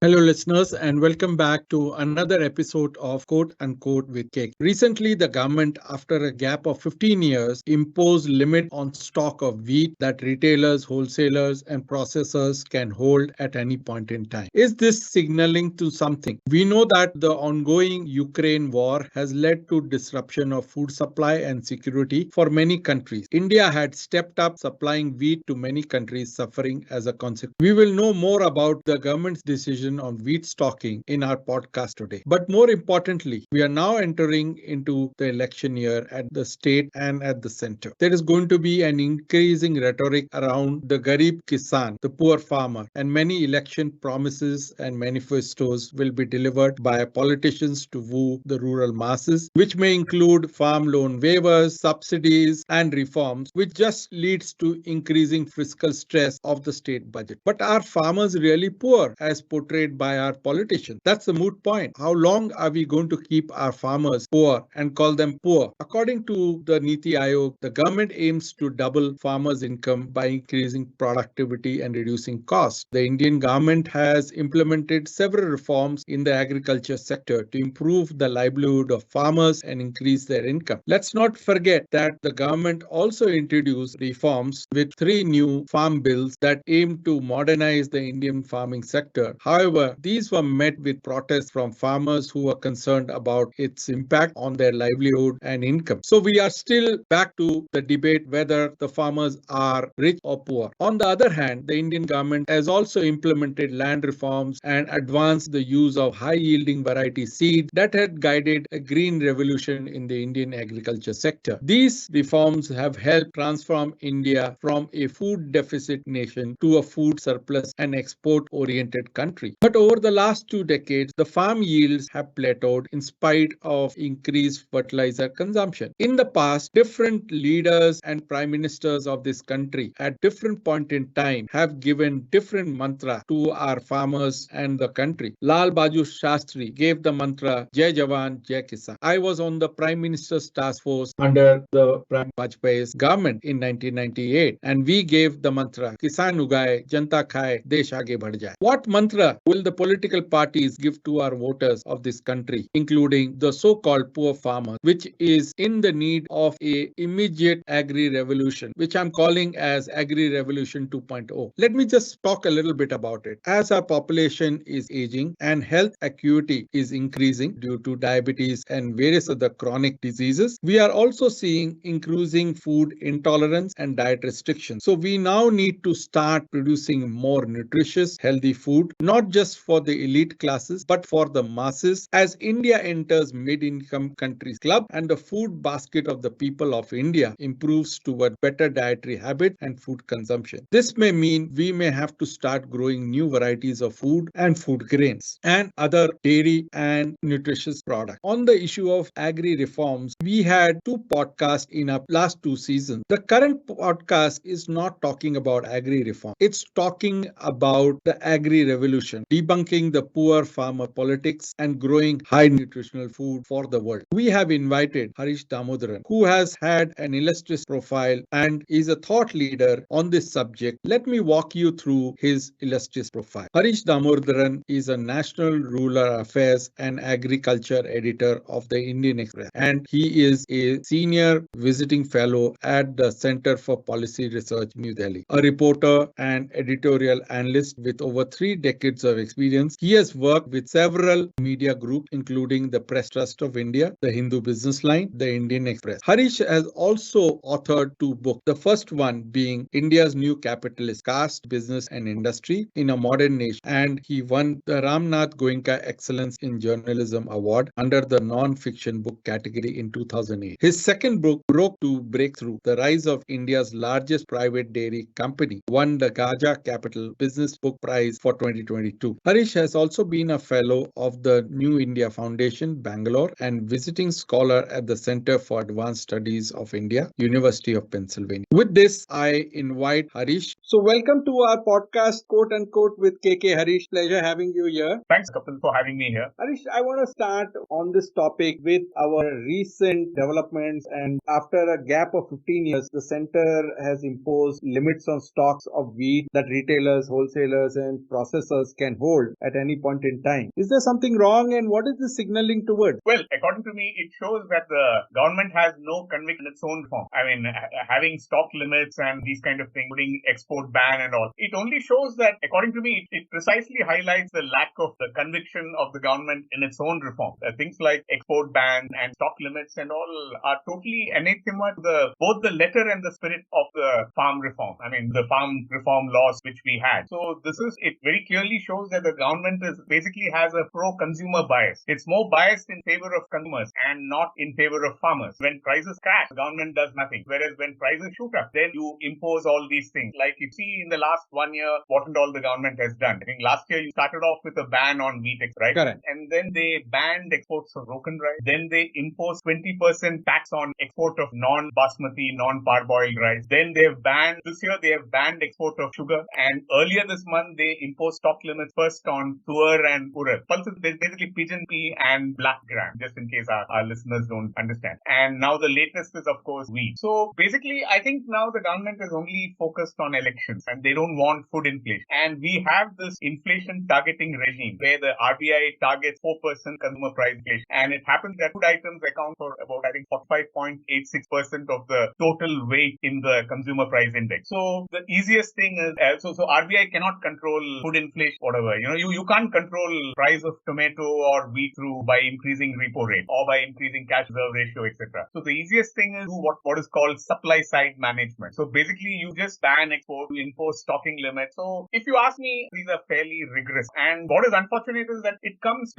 Hello, listeners, and welcome back to another episode of Quote Unquote with Cake. Recently, the government, after a gap of 15 years, imposed limit on stock of wheat that retailers, wholesalers, and processors can hold at any point in time. Is this signaling to something? We know that the ongoing Ukraine war has led to disruption of food supply and security for many countries. India had stepped up supplying wheat to many countries suffering as a consequence. We will know more about the government's decision on wheat stocking in our podcast today. But more importantly, we are now entering into the election year at the state and at the center. There is going to be an increasing rhetoric around the Garib Kisan, the poor farmer, and many election promises and manifestos will be delivered by politicians to woo the rural masses, which may include farm loan waivers, subsidies, and reforms, which just leads to increasing fiscal stress of the state budget. But are farmers really poor as portrayed by our politicians? That's the moot point. How long are we going to keep our farmers poor and call them poor? According to the Niti Aayog, the government aims to double farmers' income by increasing productivity and reducing costs. The Indian government has implemented several reforms in the agriculture sector to improve the livelihood of farmers and increase their income. Let's not forget that the government also introduced reforms with three new farm bills that aim to modernize the Indian farming sector. However, these were met with protests from farmers who are concerned about its impact on their livelihood and income. So we are still back to the debate whether the farmers are rich or poor. On the other hand, the Indian government has also implemented land reforms and advanced the use of high-yielding variety seed that had guided a green revolution in the Indian agriculture sector. These reforms have helped transform India from a food deficit nation to a food surplus and export-oriented country. But over the last 2 decades, the farm yields have plateaued in spite of increased fertilizer consumption. In the past, different leaders and prime ministers of this country at different point in time have given different mantra to our farmers and the country. Lal Baju Shastri gave the mantra Jai Jawan, Jai Kisan. I was on the Prime Minister's task force under the Prime Vajpayee's government in 1998, and we gave the mantra Kisan Ugaye, Janta Khaye, Desh Aage Badh Jaye. What mantra will the political parties give to our voters of this country, including the so-called poor farmers, which is in the need of a immediate agri revolution, which I'm calling as Agri Revolution 2.0? Let me just talk a little bit about it. As our population is aging and health acuity is increasing due to diabetes and various other chronic diseases, we are also seeing increasing food intolerance and diet restrictions. So we now need to start producing more nutritious, healthy food, not just for the elite classes, but for the masses as India enters mid-income countries club and the food basket of the people of India improves toward better dietary habit and food consumption. This may mean we may have to start growing new varieties of food and food grains and other dairy and nutritious products. On the issue of agri reforms, we had two podcasts in our last two seasons. The current podcast is not talking about agri reform. It's talking about the agri revolution, debunking the poor farmer politics and growing high nutritional food for the world. We have invited Harish Damodaran, who has had an illustrious profile and is a thought leader on this subject. Let me walk you through his illustrious profile. Harish Damodaran is a National Rural Affairs and Agriculture Editor of the Indian Express, and he is a Senior Visiting Fellow at the Center for Policy Research, New Delhi. A reporter and editorial analyst with over 3 decades of experience, he has worked with several media groups, including the Press Trust of India, the Hindu Business Line, the Indian Express. Harish has also authored two books, the first one being India's New Capitalist Caste, Business and Industry in a Modern Nation, and he won the Ramnath Goenka Excellence in Journalism Award under the non-fiction book category in 2008. His second book, Broke to Breakthrough, The Rise of India's Largest Private Dairy Company, won the Gaja Capital Business Book Prize for 2022. Harish has also been a fellow of the New India Foundation, Bangalore, and visiting scholar at the Center for Advanced Studies of India, University of Pennsylvania. With this, I invite Harish. So welcome to our podcast, Quote Unquote with KK. Harish, pleasure having you here. Thanks, Kapil, for having me here. Harish, I want to start on this topic with our recent developments. And after a gap of 15 years, the center has imposed limits on stocks of wheat that retailers, wholesalers, and processors can can hold at any point in time. Is there something wrong, and what is this signaling towards? Well, according to me, it shows that the government has no conviction in its own form. I mean, having stock limits and these kind of things, including export ban and all, it only shows that, according to me, it precisely highlights the lack of the conviction of the government in its own reform. Things like export ban and stock limits and all are totally anathema to both the letter and the spirit of the farm reform. I mean, the farm reform laws which we had. So it very clearly shows that the government basically has a pro-consumer bias. It's more biased in favor of consumers and not in favor of farmers. When prices crash, the government does nothing. Whereas when prices shoot up, then you impose all these things. Like you see in the last 1 year, what and all the government has done. I think last year you started off with a ban on wheat, right? Correct. And then they banned exports of broken rice. Then they imposed 20% tax on export of non-basmati, non-parboiled rice. Then this year they have banned export of sugar. And earlier this month they imposed stock limits first on tuar and urad. Pulses, basically pigeon pea and black gram, just in case our listeners don't understand. And now the latest is, of course, wheat. So basically, I think now the government is only focused on elections and they don't want food inflation. And we have this inflation targeting regime where the RBI targets 4% consumer price inflation. And it happens that food items account for about, I think, 45.86% of the total weight in the consumer price index. So the easiest thing is, so RBI cannot control food inflation, whatever. You can't control price of tomato or wheat through by increasing repo rate or by increasing cash reserve ratio, etc. So the easiest thing is what is called supply side management. So basically you just ban export, you impose stocking limits. So if you ask me, these are fairly rigorous. And what is unfortunate is that it comes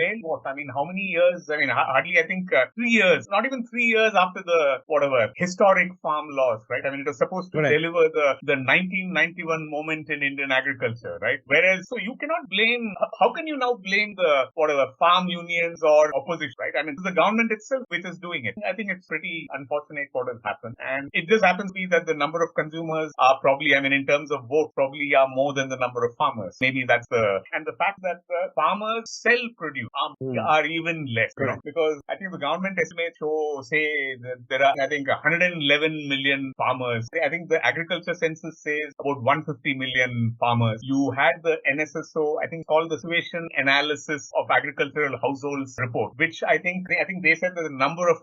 how many years? I mean, hardly, I think 3 years, not even 3 years after the historic farm laws, right? I mean, it was supposed to deliver the 1991 moment in Indian agriculture, right? Whereas, so you cannot blame, how can you now blame the farm unions or opposition, right? I mean, it's the government itself which is doing it. I think it's pretty unfortunate what has happened. And it just happens to be that the number of consumers are probably, I mean, in terms of vote, probably are more than the number of farmers. Maybe that's and the fact that the farmers sell produce are even less, because I think the government estimates say that there are, I think, 111 million farmers. I think the agriculture census says about 150 million farmers. You had the NSSO, I think called the Situation Analysis of Agricultural Households report, which I think they said that the number of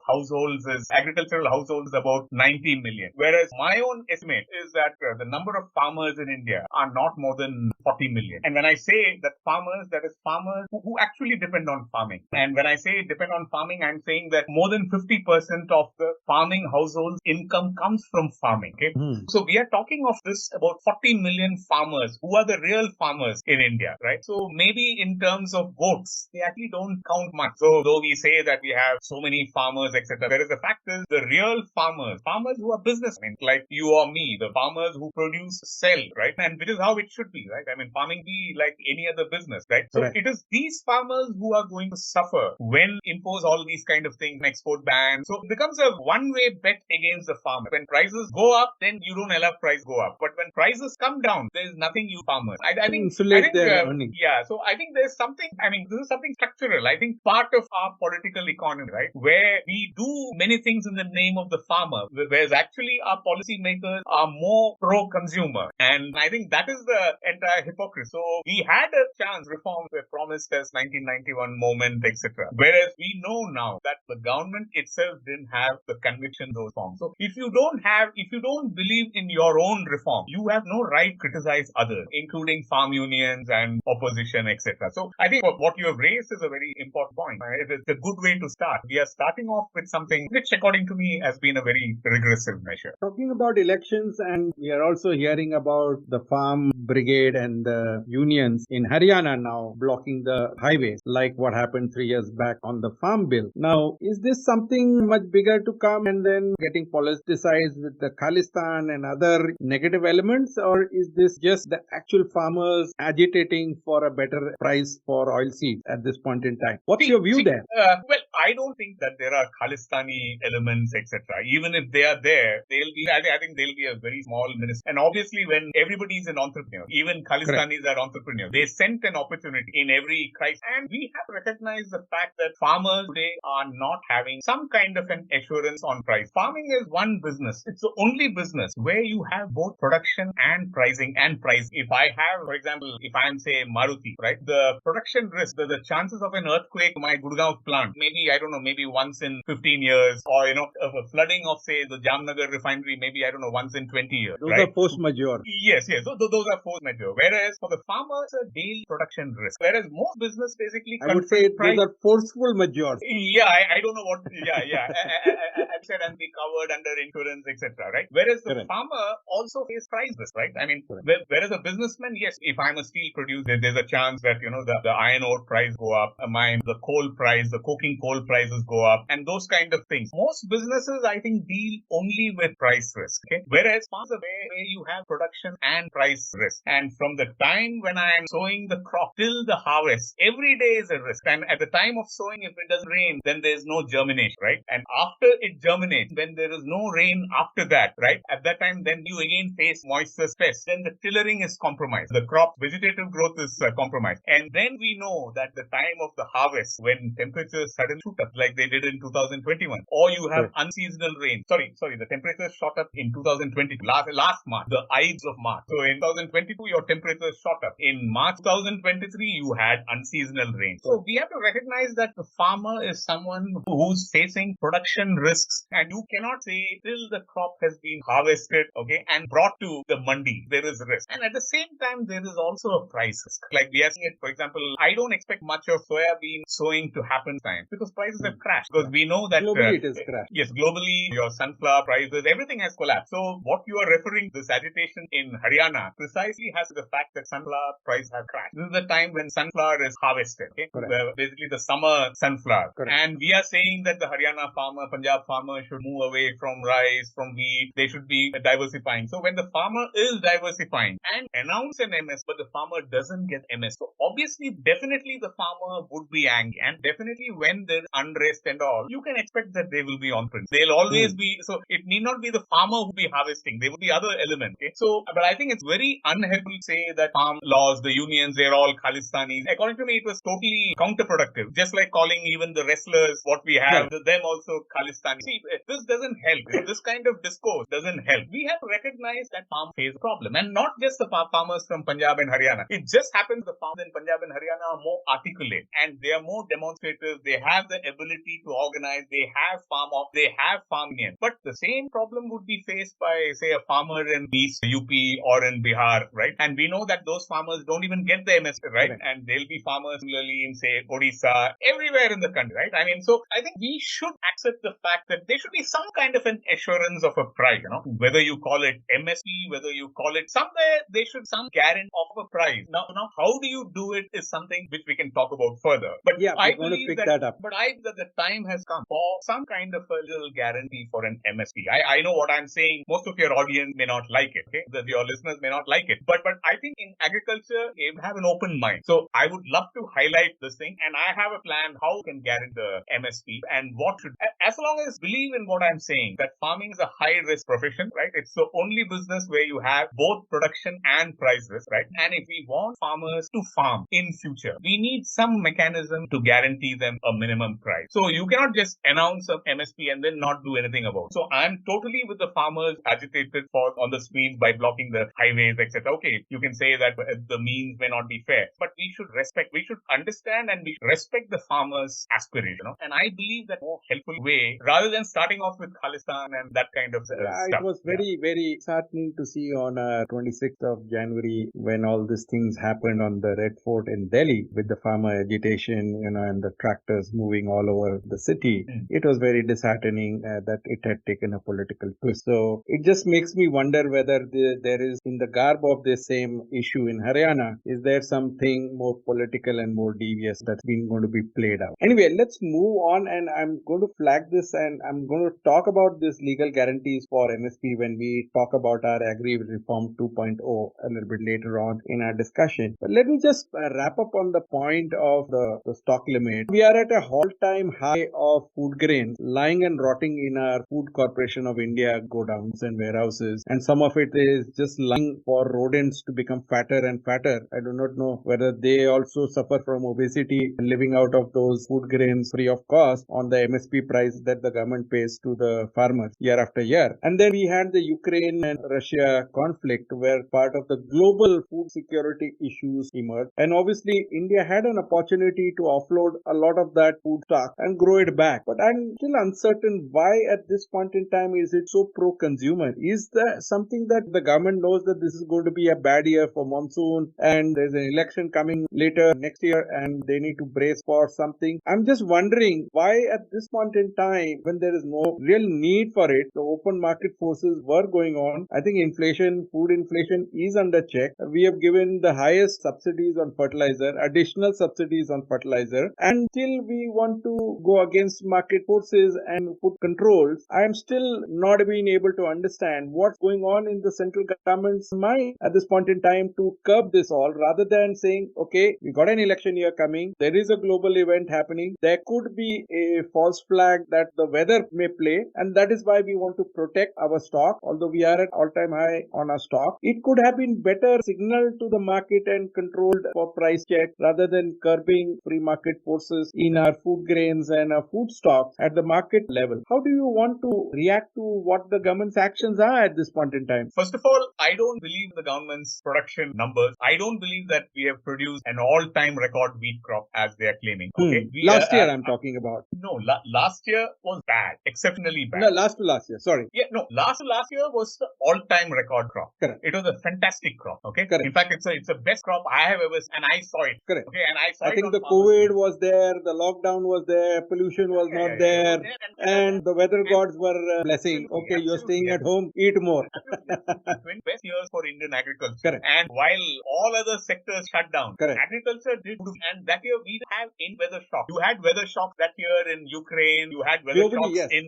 agricultural households is about 90 million. Whereas my own estimate is that the number of farmers in India are not more than 40 million. And when I say that farmers, that is farmers who actually depend on farming. And when I say depend on farming, I'm saying that more than 50% of the farming households income comes from farming. Okay. So we are talking of this about 40 million farmers who are the real farmers in India, right? So maybe in terms of votes, they actually don't count much. So though we say that we have so many farmers, etc., whereas the fact is the real farmers who are businessmen, like you or me, the farmers who produce, sell, right? And which is how it should be, right? I mean, farming be like any other business, right? So it is these farmers who are going to suffer when impose all these kind of things, export ban. So it becomes a one-way bet against the farmer. When prices go up, then you don't allow price go up. But when prices come down, there is nothing you farmers. I think their earnings. Yeah. So I think there's something, I mean, this is something structural. I think part of our political economy, right, where we do many things in the name of the farmer, whereas actually our policymakers are more pro-consumer. And I think that is the entire hypocrisy. So we had a chance, reforms were promised as 1991 moment, etc. Whereas we know now that the government itself didn't have the conviction in those forms. So if you don't believe in your own reform, you have no right to criticize others, including farm unions and opposition, etc. So I think what you have raised is a very important point. It's a good way to start. We are starting off with something which, according to me, has been a very regressive measure. Talking about elections, and we are also hearing about the farm brigade and the unions in Haryana now blocking the highways, like what happened 3 years back on the farm bill. Now, is this something much bigger to come and then getting politicized with the Khalistan and other negative elements, or is this just the actual farmers agitating for a better price for oilseeds at this point in time? What's your view there? Well, I don't think that there are Khalistani elements, etc. Even if they are there, I think they'll be a very small ministry. And obviously, when everybody is an entrepreneur, even Khalistanis are entrepreneurs, they sense an opportunity in every crisis. And we have to recognize the fact that farmers today are not having some kind of an assurance on price. Farming is one business. It's the only business where you have both production and pricing and price. If I have, for example, if I'm say Maruti, right, the production risk, the chances of an earthquake in my Gurgaon plant, maybe, I don't know, maybe once in 15 years, or, of a flooding of, say, the Jamnagar refinery, maybe, I don't know, once in 20 years. Those right? are force majeure. Yes. So those are force majeure. Whereas for the farmer, it's a daily production risk. Whereas most business basically, I would say those are forceful majeure. Yeah, I don't know what. Yeah. I said and be covered under insurance, etc. Right. Whereas the farmer also faces price risk, right? I mean, whereas a businessman, yes, if I'm a steel producer, there's a chance that the iron ore price go up, the coal price, the coking coal prices go up, and those kind of things. Most businesses, I think, deal only with price risk. Okay. Whereas farmers, where you have production and price risk, and from the time when I am sowing the crop till the harvest, every day is a risk. And at the time of sowing, if it doesn't rain, then there's no germination, right? And after it germinates, when there is no rain after that, right? At that time, then you again face moisture stress. Then the tillering is compromised. The crop vegetative growth is compromised. And then we know that the time of the harvest, when temperatures suddenly shoot up like they did in 2021, or you have unseasonal rain. Sorry, the temperatures shot up in 2022, last March, the Ides of March. So in 2022, your temperatures shot up. In March 2023, you had unseasonal rain. So we have to recognize that the farmer is someone who's facing production risks, and you cannot say till the crop has been harvested, okay, and brought to the mandi, there is risk. And at the same time, there is also a price risk. Like we are seeing it, for example, I don't expect much of soybean sowing to happen time because prices have crashed. Because we know that globally it is crashed. Yes, globally, your sunflower prices, everything has collapsed. So what you are referring to, this agitation in Haryana, precisely has the fact that sunflower prices have crashed. This is the time when sunflower is harvested, okay? Basically the summer sunflower. Correct. And we are saying that the Haryana farmer, Punjab farmer should move away from rice, from wheat. They should be diversifying. So when the farmer is diversifying and announce an MS, but the farmer doesn't get MS, so obviously, definitely the farmer would be angry. And definitely when there's unrest and all, you can expect that they will be on print. They'll always be, so it need not be the farmer who be harvesting. There will be other elements. Okay? So, but I think it's very unhelpful to say that farm laws, the unions, they're all Khalistanis. According to me, it was totally counterproductive. Just like calling even the wrestlers, what we have, them also Khalistani. See, this doesn't help. This kind of discourse doesn't help. We have to recognize that farm face a problem. And not just the farmers from Punjab and Haryana. It just happens the farmers in Punjab and Haryana are more articulate and they are more demonstrative. They have the ability to organize. They have farm union. But the same problem would be faced by, say, a farmer in East UP or in Bihar, right? And we know that those farmers don't even get the MSP, right? And there'll be farmers similarly in, say, Odisha, everywhere in the country, right? I mean, so I think we should accept the fact that there should be some kind of an assurance of a price, whether you call it MSP, whether you call it somewhere, there should some guarantee of a price. Now, how do you do it is something which we can talk about further. But yeah, I believe that up. But I believe that the time has come for some kind of a little guarantee for an MSP. I know what I'm saying. Most of your audience may not like it. Okay, your listeners may not like it. But I think in agriculture, you have an open mind. So I would love to highlight this thing, and I have a plan how we can guarantee the MSP and what should, as long as believe in what I'm saying, that farming is a high risk profession, right? It's the only business where you have both production and price risk, right? And if we want farmers to farm in future, we need some mechanism to guarantee them a minimum price. So you cannot just announce a MSP and then not do anything about it. So I'm totally with the farmers agitated for on the streets by blocking the highways, etc. Okay, you can say that the means may not be fair, but we should understand and we should respect the farmers' aspiration. And I believe that more helpful way, rather than starting off with Khalistan and that kind of stuff. It was very saddening to see on 26th of January when all these things happened on the Red Fort in Delhi with the farmer agitation, and the tractors moving all over the city. It was very disheartening that it had taken a political twist. So it just makes me wonder whether there is, in the garb of the same issue in Haryana, is there something more political and more devious that's been going to be played out. Anyway, let's move on, and I'm going to flag this and I'm going to talk about this legal guarantees for MSP when we talk about our Agri Reform 2.0 a little bit later on in our discussion. But let me just wrap up on the point of the stock limit. We are at a all-time high of food grains lying and rotting in our Food Corporation of India godowns and warehouses, and some of it is just lying for rodents to become fatter and fatter. I do not know whether they also suffer from obesity and living out of those food grains free of cost on the MSP price that the government pays to the farmers year after year. And then we had the Ukraine and Russia conflict where part of the global food security issues emerged. And obviously, India had an opportunity to offload a lot of that food stock and grow it back. But I'm still uncertain why at this point in time is it so pro-consumer? Is there something that the government knows that this is going to be a bad year for monsoon and there's an election coming later next year and they need to brace for something? I'm just wondering why at this point in time, when there is no real need for it, the open market forces were going on. I think inflation, food inflation is under check. We have given the highest subsidies on fertilizer, additional subsidies on fertilizer, and still we want to go against market forces and put controls. I am still not being able to understand what's going on in the central government's mind at this point in time to curb this all, rather than saying, okay, we got an election year coming, there is a global event happening, there could be a false flag that the weather may play, and that is why we want to protect our stock. Although we are at all-time high on our stock, it could have been better signaled to the market and controlled for price check rather than curbing free market forces in our food grains and our food stocks at the market level. How do you want to react to what the government's actions are at this point in time? First of all, I don't believe the government's production numbers. I don't believe that we have produced an all-time record wheat crop as they are claiming. Okay, Last year I'm talking about. No, last year was bad, exceptionally bad. No, last year. Sorry. Yeah, no, last year was the all-time record crop. Correct. It was a fantastic crop. Okay. Correct. In fact, it's the best crop I have ever seen, and I saw it. Correct. Okay, and I saw it. I think the COVID was there, the lockdown was there, pollution was not there, and the weather gods were blessing. Okay, you're staying at home, eat more. 20 best years for Indian agriculture. Correct. And while all other sectors shut down, correct, agriculture did, and that year we didn't have any weather shock. You had weather shocks that year in Ukraine. You had weather globally, shocks in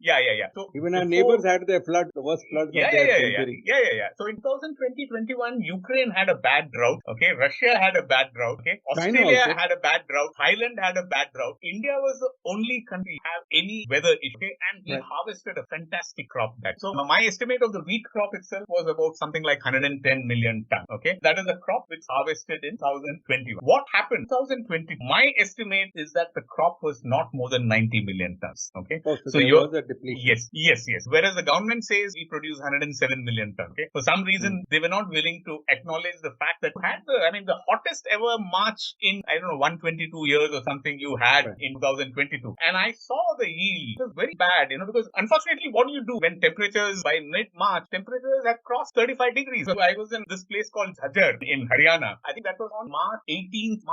So even our neighbors had their flood, the worst floods of their century. So in 2020-21, Ukraine had a bad drought. Okay, Russia had a bad drought. Okay, Australia had a bad drought. Thailand had a bad drought. India was the only country to have any weather issue. Okay, and we harvested a fantastic crop. So my estimate of the wheat crop itself was about something like 110 million tons. Okay, that is a crop which harvested in 2021. What happened in 2020? My estimate is that the crop was not more than 90 million tons. Okay, so there was a depletion. Yes. Whereas the government says we produce 107 million tons. Okay, for some reason they were not willing to acknowledge the fact that you had the hottest ever March in 122 years or something you had in 2022, and I saw the yield. It was very bad, because unfortunately, what do you do when temperatures by mid-March had crossed 35 degrees? So I was in this place called Jhajjar in Haryana. I think that was on March 18th,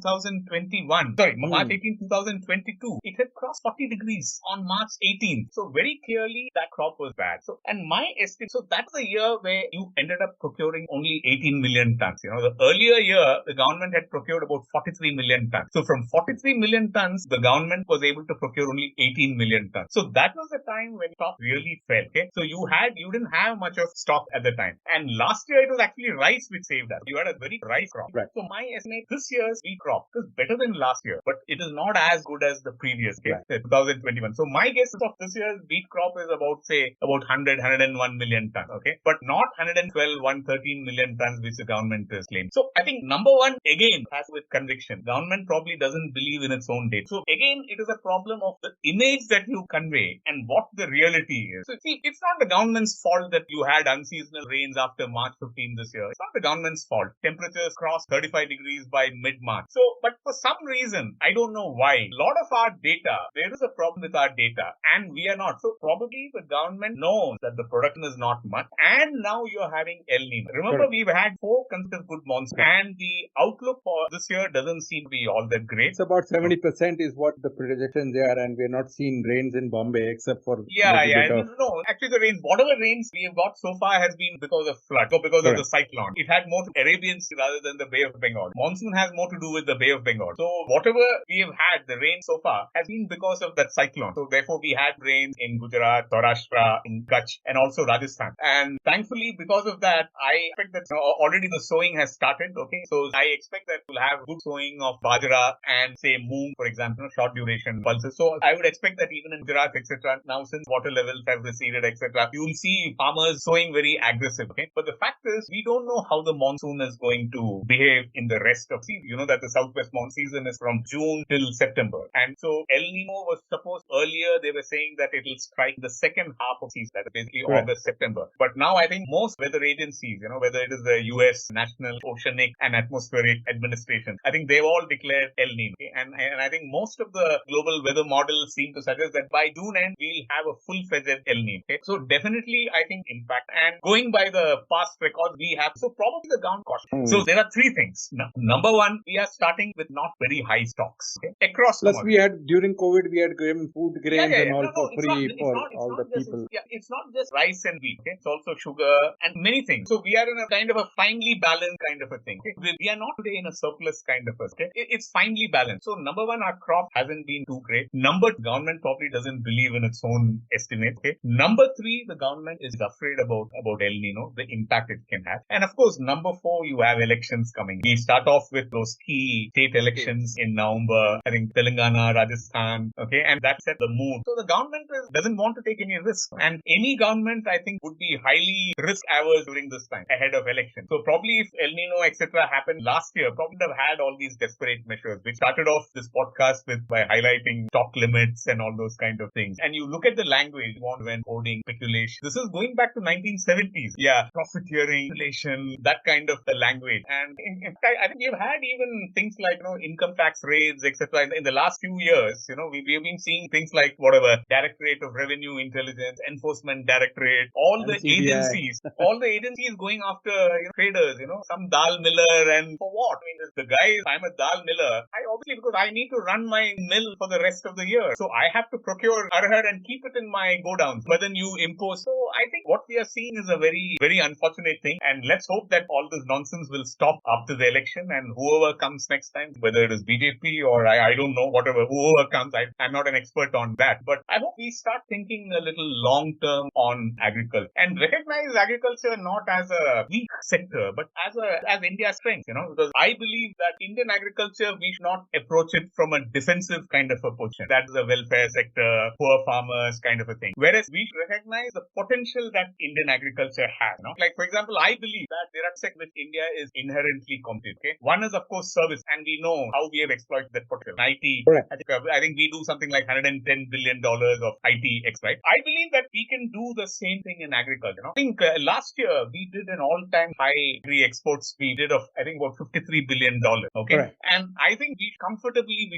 2021. Sorry, March 18th, 2022. It had crossed 40 degrees on March 18th. So very clearly that crop was bad. So, and my estimate, so that's the year where you ended up procuring only 18 million tons. The earlier year, the government had procured about 43 million tons. So from 43 million tons, the government was able to procure only 18 million tons. So that was the time when stock really fell. Okay, so you didn't have much of stock at the time. And last year it was actually rice which saved us. You had a very rice crop. Right. So my estimate, this year's wheat crop is better than last year, but it is not as good as the previous year, 2021. So my guess of this year's wheat crop is about 100, 101 million tons. Okay, but not 112, 113 million tons which the government is claiming. So I think number one, again, has with conviction. Government probably doesn't believe in its own data. So again, it is a problem of the image that you convey and what the reality is. So see, it's not the government's fault that you had unseasonal rains after March 15 this year. It's not the government's fault. Temperatures crossed 35 degrees by mid-March. So, but for some reason, I don't know why, a lot of our data, there is a problem with our data and we are not. So probably the government knows that the production is not much and now you're having El Nino. Remember, we've had 4 consecutive good monsoons and the outlook for this year doesn't seem to be all that great. It's about 70% is what the projections are, and we're not seeing rains in Bombay except for No, actually the rains, whatever rains we have got so far has been because of flood or because of the cyclone. It had more to Arabian Sea rather than the Bay of Bengal. Monsoon has more to do with the Bay of Bengal. So whatever we have had, the rain so far has been because of that cyclone. So therefore we had rains in Gujarat, Saurashtra, in Kutch and also Rajasthan. And thankfully because of that, I expect that already the sowing has started. Okay, so I expect that we'll have good sowing of bajra and say moong, for example, short duration pulses. So I would expect that even in Gujarat, etc., now since water levels have receded, etc., you will see farmers sowing very aggressive. Okay, but the fact is, we don't know how the monsoon is going to behave in the rest of the season. You know that the southwest monsoon season is from June till September, and so El Nino was supposed earlier. They were saying that it will strike the second half of season, that is basically August, September. But now I think most weather agencies, whether it is the U.S. National Oceanic and Atmospheric Administration, I think they've all declared El Nino. Okay? And I think most of the global weather models seem to suggest that by June end, we'll have a full-fledged El Nino. Okay? So definitely, I think impact. And going by the past records we have, so probably the ground caution. So there are three things. Now, number one, we are starting with not very high stocks across. Plus, we had during COVID, we had given food grains and all for free for all the people. It's not just rice and wheat. Okay? It's also sugar and many things. So we are in a kind of a finely balanced kind of a thing. Okay? We are not today in a surplus kind of a. Okay? It's finely balanced. So number one, our crop hasn't been too great. Number two, government probably doesn't believe in its own estimate. Okay? Number three, the government is afraid about El Nino, the impact it can have. And of course, number four, you have elections coming. We start off with those key state elections in November. I think Telangana, Rajasthan. Okay, and that set the mood. So the government doesn't want to take any risk, and any government, I think, would be highly risk averse during this time ahead of election. So probably if El Nino, etc., happened last year, probably would have had all these desperate measures. We started off this podcast by highlighting stock limits and all those kind of things. And you look at the language, when hoarding, speculation. This is going back to 1970s. Yeah, profiteering, speculation, that kind of the language. And in fact, I think we've had even things like income tax raids, etc. In the last few years. We've been seeing things like whatever Directorate of Revenue Intelligence, Enforcement Directorate, all the agencies going after traders. Some dal miller, and for what? I mean, the guy, if I'm a dal miller, because I need to run my mill for the rest of the year, so I have to procure arhar and keep it in my godowns. But then you impose. So I think what we are seeing is a very, very unfortunate thing, and let's hope that all this nonsense will stop after the election, and whoever comes next time, whether it is BJP or I don't know, whatever, whoever comes, I'm not an expert on that, but I hope we start thinking a little long term on agriculture and recognize agriculture not as a weak sector, but as India's strength, because I believe that Indian agriculture, we should not approach it from a defensive kind of a position. That's the welfare sector, poor farmers kind of a thing. Whereas we should recognize the potential that Indian agriculture has. Like, for example, I believe that there are sectors which India is inherently competent. Okay? One is, of course, service, and we know how we have exploited that potential. IT, I think we do something like $110 billion of IT right? I believe that we can do the same thing in agriculture. I think last year we did an all-time high Agri exports. We did of, I think, about $53 billion. Okay. Correct. And I think we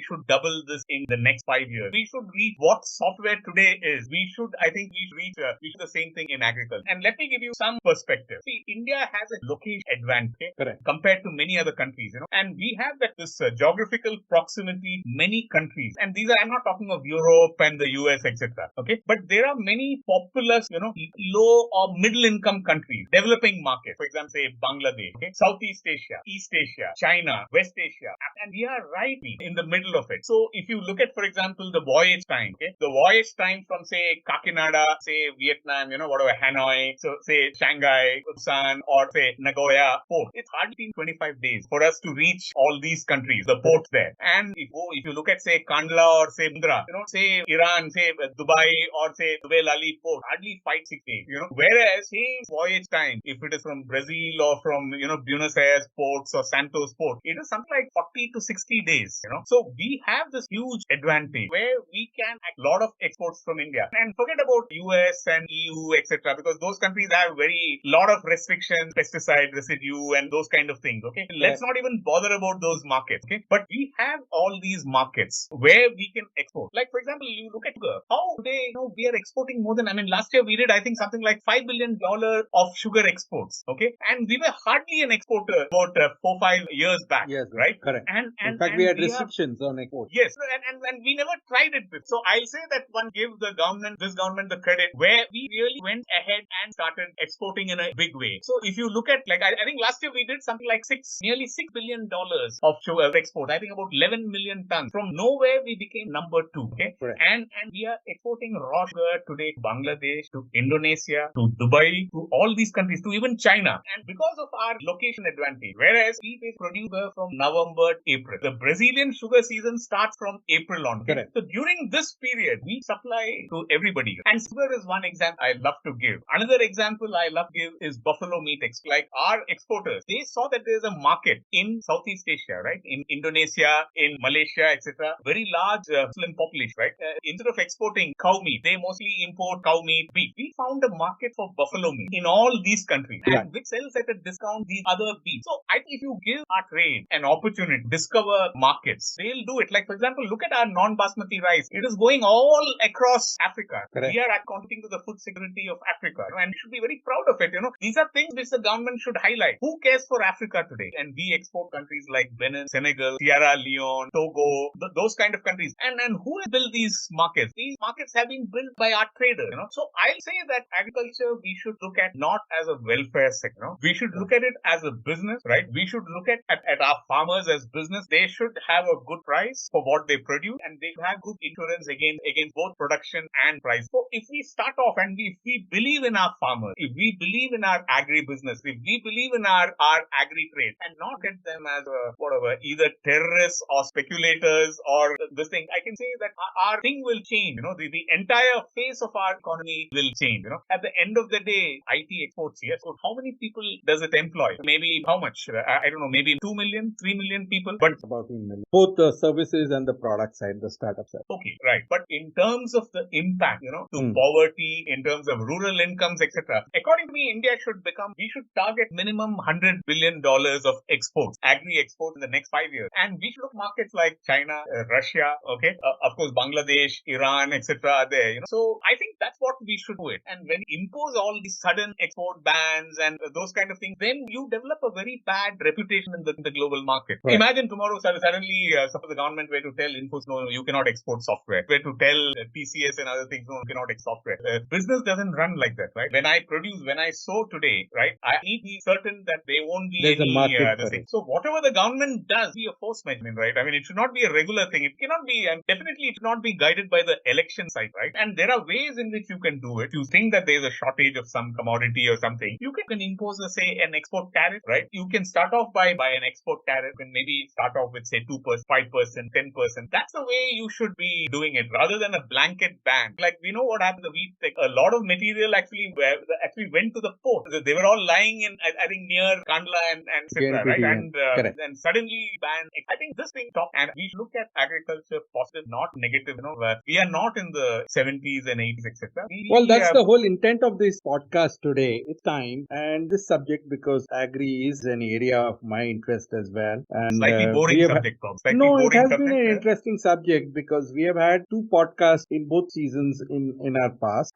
should double this in the next 5 years. We should reach what software today is. We should reach the same thing in agriculture. And let me give you some perspective. See, India has a location advantage compared to many other countries, and we have this geographical proximity, many countries. And these are, I'm not talking of Europe and the US, etc. Okay. But there are many populous, low or middle income countries, developing markets. For example, say Bangladesh, okay? Southeast Asia, East Asia, China, West Asia. And we are right in the middle of it. So if you look at, for example, the voyage time, the voyage time from, say, Kakinada, say, Vietnam, whatever, Hanoi, so say Shanghai, Busan, or say Nagoya port, it's hardly 25 days for us to reach all these countries, the ports there. And if you look at, say, Kandla or say Mundra, say Iran, say Dubai or say Dubai Lali port, hardly 5-6 days, Whereas, say, voyage time, if it is from Brazil or from, Buenos Aires ports or Santos port, it is something like 40 to 60 days, So we have this huge advantage where we can a lot of exports from India. And forget about US and EU, etc., because those countries have lot of restrictions, pesticide residue and those kind of things, okay? Let's not even bother about those markets, okay? But we have all these markets where we can export. Like, for example, you look at sugar. How today, we are exporting more than, last year we did, I think, something like $5 billion of sugar exports, okay? And we were hardly an exporter about 4-5 years back, right? Correct. And in fact, we had restrictions on export. Yes, and we never tried it before. So I'll say that one give this government the credit where we really went ahead and started exporting in a big way. So if you look at, like, I think last year we did something like nearly $6 billion of sugar export. I think about 11 million tons. From nowhere we became number 2. Okay, and we are exporting raw sugar today to Bangladesh, to Indonesia, to Dubai, to all these countries, to even China. And because of our location advantage, whereas we produce from November, April. The Brazilian sugar season starts from April on. Okay? Correct. So during this period, we supply to everybody. And sugar is one example I love to give. Another example I love to give is buffalo meat. Like our exporters, they saw that there's a market in Southeast Asia, right? In Indonesia, in Malaysia, etc. Very large Muslim population, right? Instead of exporting cow meat, they mostly import cow meat, beef. We found a market for buffalo meat in all these countries, Right. and which sells at a discount these other beef. So I think if you give our trade an opportunity to discover markets, they'll do it. Like for example, look at our non-basmati rice. It is going all across Africa. Correct. We are contributing to the food security of Africa, and we should be very proud of it. These are things which the government should highlight. Who cares for Africa today? And we export countries like Benin, Senegal, Sierra Leone, Togo, those kind of countries. And who has built these markets? These markets have been built by our traders. So I'll say that agriculture we should look at not as a welfare sector. We should look at it as a business, right? We should look at our farmers as business. They should have a good price for what they produce, and they have good insurance against both production and price. So if we start off and if we believe in our farmers, if we believe in our agri business, if we believe in our agri trade, and not get them as either terrorists or speculators or this thing, I can say that our thing will change. The entire face of our economy will change. At the end of the day, IT exports, yes. So how many people does it employ? Maybe how much? I don't know, maybe 2 million, 3 million people. But about 3 million. Both the services and the product side, the startup side. Okay, right. But in terms of the impact, to poverty, in terms of rural incomes, etc., according to me, we should target minimum $100 billion of exports, agri exports in the next 5 years. And we should look markets like China, Russia, okay, of course, Bangladesh, Iran, etc. are there. So I think that's what we should do it. And when you impose all these sudden export bans and those kind of things, then you develop a very bad reputation in the global market. Right. Imagine tomorrow suddenly, suppose the government were to tell Infosys, no, you cannot export software. Were to tell TCS and other things, no, you cannot export software. Business doesn't run like that, right? When I sow today, right, I need to be certain that there won't be There's any a market other thing. So whatever the government does, be a force measurement, right? I mean, it should not be a regular thing. It cannot be, and definitely it should not be guided by the election side, right? And there are ways in which you can do it. You think that there's a shortage of some commodity or something, you can impose, say, an export tariff, right? You can start off by an export tariff and maybe start off with, say, 2%, 5%, 10%. That's the way you should be doing it, rather than a blanket ban. Like, we know what happened to the wheat. Like, a lot of material actually went to the port. They were all lying in, I think, near Kandla and etc., right? And suddenly banned. I think this thing top, and we should look at agriculture positive, not negative. We are not in the 70s and 80s, etc. Well, that's the whole intent of this podcast today. It's time and this subject, because agri is an area of my interest as well. And slightly boring subject, it has been an interesting subject because we have had 2 podcasts in both seasons in our past.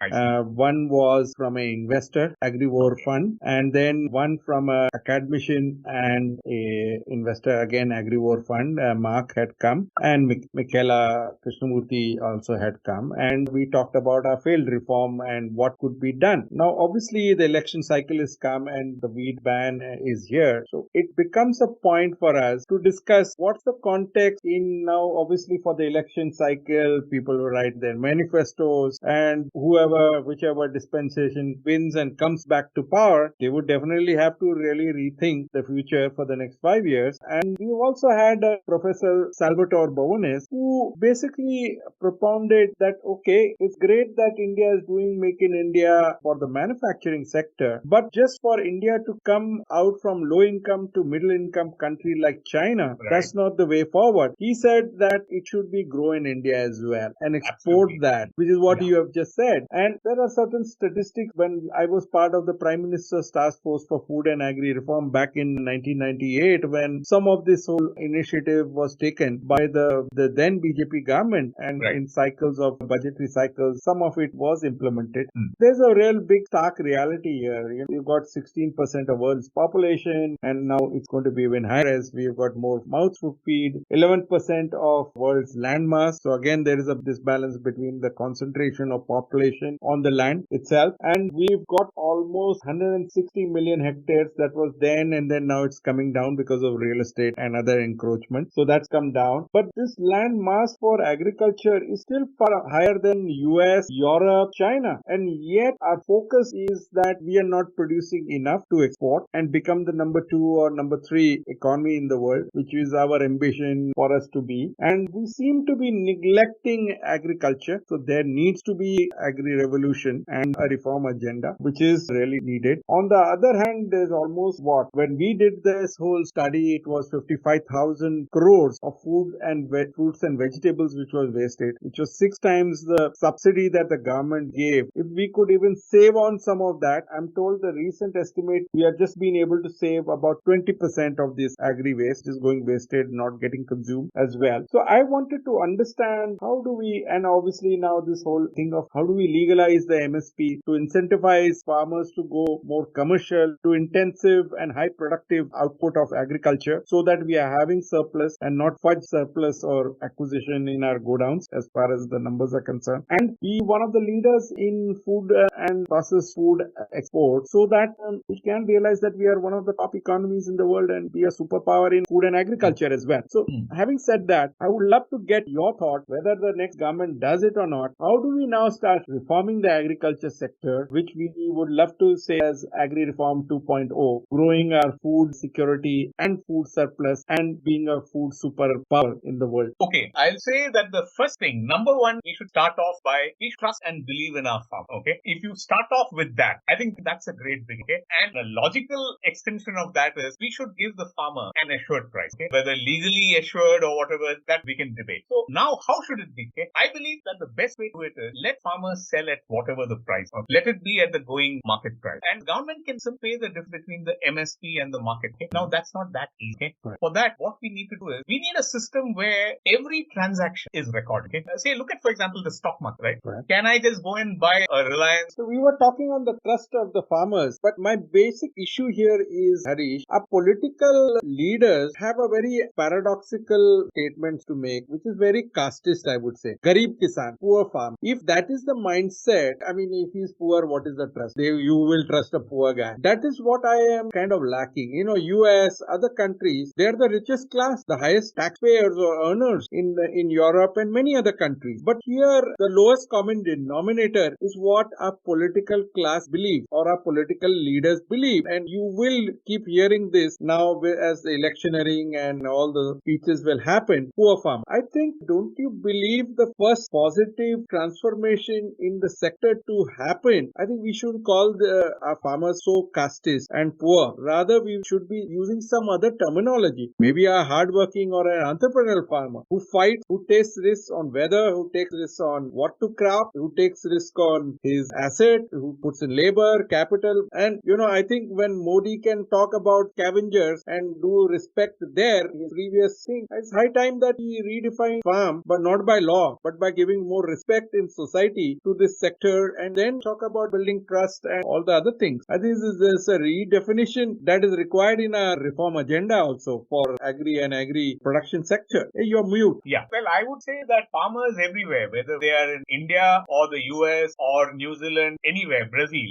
One was from an investor, Agrivore Fund, and then one from a academician and a investor, again Agrivore Fund. Mark had come, and Michaela Krishnamurthy also had come, and we talked about our failed reform and what could be done. Now, obviously, the election cycle is come and the wheat ban is here, so it becomes a point for us to discuss what's the context in now. Obviously, for the election cycle, people will write their manifestos, and whichever dispensation wins and comes back to power, they would definitely have to really rethink the future for the next 5 years. And we've also had Professor Salvatore Bavonis, who basically propounded that, okay, it's great that India is doing Make in India for the manufacturing sector, but just for India to come out from low income to middle income country like China, right, that's not the way forward. He said that it should be grow in India as well and export that, which is what you have just said. And there are certain statistics. When I was part of the Prime Minister's Task Force for Food and Agri Reform back in 1998, when some of this whole initiative was taken by the then BJP government, and in cycles of budgetary cycles, some of it was implemented. There's a real big stark reality here. You've got 16% of world's population, and now it's going to be even higher as we've got more mouths to feed. 11% of world's land mass. So again, there is a disbalance between the concentration of population on the land itself, and we've got almost 160 million hectares that was then, and then now it's coming down because of real estate and other encroachment. So that's come down. But this land mass for agriculture is still far higher than US, Europe, China. And yet our focus is that we are not producing enough to export and become the number 2 or number 3 economy in the world. which is our ambition for us to be. And we seem to be neglecting agriculture. So there needs to be agri-revolution and a reform agenda, which is really needed. On the other hand, there's almost when we did this whole study, it was 55,000 crores of fruits and vegetables which was wasted, which was 6 times the subsidy that the government gave. If we could even save on some of that, I'm told the recent estimate, we have just been able to save about 20% of this agri waste is going wasted, not getting consumed as well. So I wanted to understand how do we, and obviously now this whole thing of how do we legalize the MSP to incentivize farmers to go more commercial, to intensive and high productive output of agriculture, so that we are having surplus and not fudge surplus or acquisition in our godowns as far as the numbers are concerned, and be one of the leaders in food and processed food export, so that we can realize that we are one of the top economies in the world and be a superpower in food and agriculture as well. So having said that, I would love to get your thought whether the next government does it or not. How do we now start reforming the agriculture sector, which we would love to say as Agri Reform 2.0, growing our food security and food surplus and being a food superpower in the world? Okay, I'll say that the first thing, number one, we should start off by we trust and believe in our farm. Okay, if you start off with that, I think that's a great thing. Okay, and the logical extension of that is we should give the farmer an assured price. Okay, whether legally assured or whatever, that we can debate. So now, how should it be? Okay, I believe that the best way to do it is let farmers sell at whatever the price. Let it be at the going market price, and government can simply pay the difference between the MSP and the market. Okay? Now that's not that easy. Okay? Right. For that, what we need to do is we need a system where every transaction is recorded. Okay? Say, look at, for example, the stock market, right? Can I just go and buy a Reliance? So we were talking on the trust of the farmers, but my basic issue here is, Harish, our political leaders have a very paradoxical statements to make, which is very casteist, I would say. Garib Kisan, poor farm. If that is the mindset, I mean, if he's poor, what is the trust? You will trust a poor guy. That is what I am kind of lacking. You know, US, other countries, they are the richest class, the highest taxpayers or earners in Europe and many other countries. But here, the lowest common denominator is what our political class believes or our political leaders believe. And you will keep hearing this now as the electioneering and all the speeches will happen. Poor farm. I think, don't you believe the first positive transformation in the sector to happen? I think we should call our farmers so casteist and poor. Rather, we should be using some other terminology. Maybe a hardworking or an entrepreneurial farmer who fights, who takes risks on weather, who takes risks on what to crop, who takes risk on his asset, who puts in labor, capital. And, you know, I think when Modi can talk about scavengers and do respect there, his previous thing, it's high time that he redefine farm, but not by law, but by giving more respect in society to this sector, and then talk about building trust and all the other things. I think there's a redefinition that is required in our reform agenda also for agri and agri production sector. Hey, you're mute. Yeah. Well, I would say that farmers everywhere, whether they are in India or the US or New Zealand, anywhere, Brazil,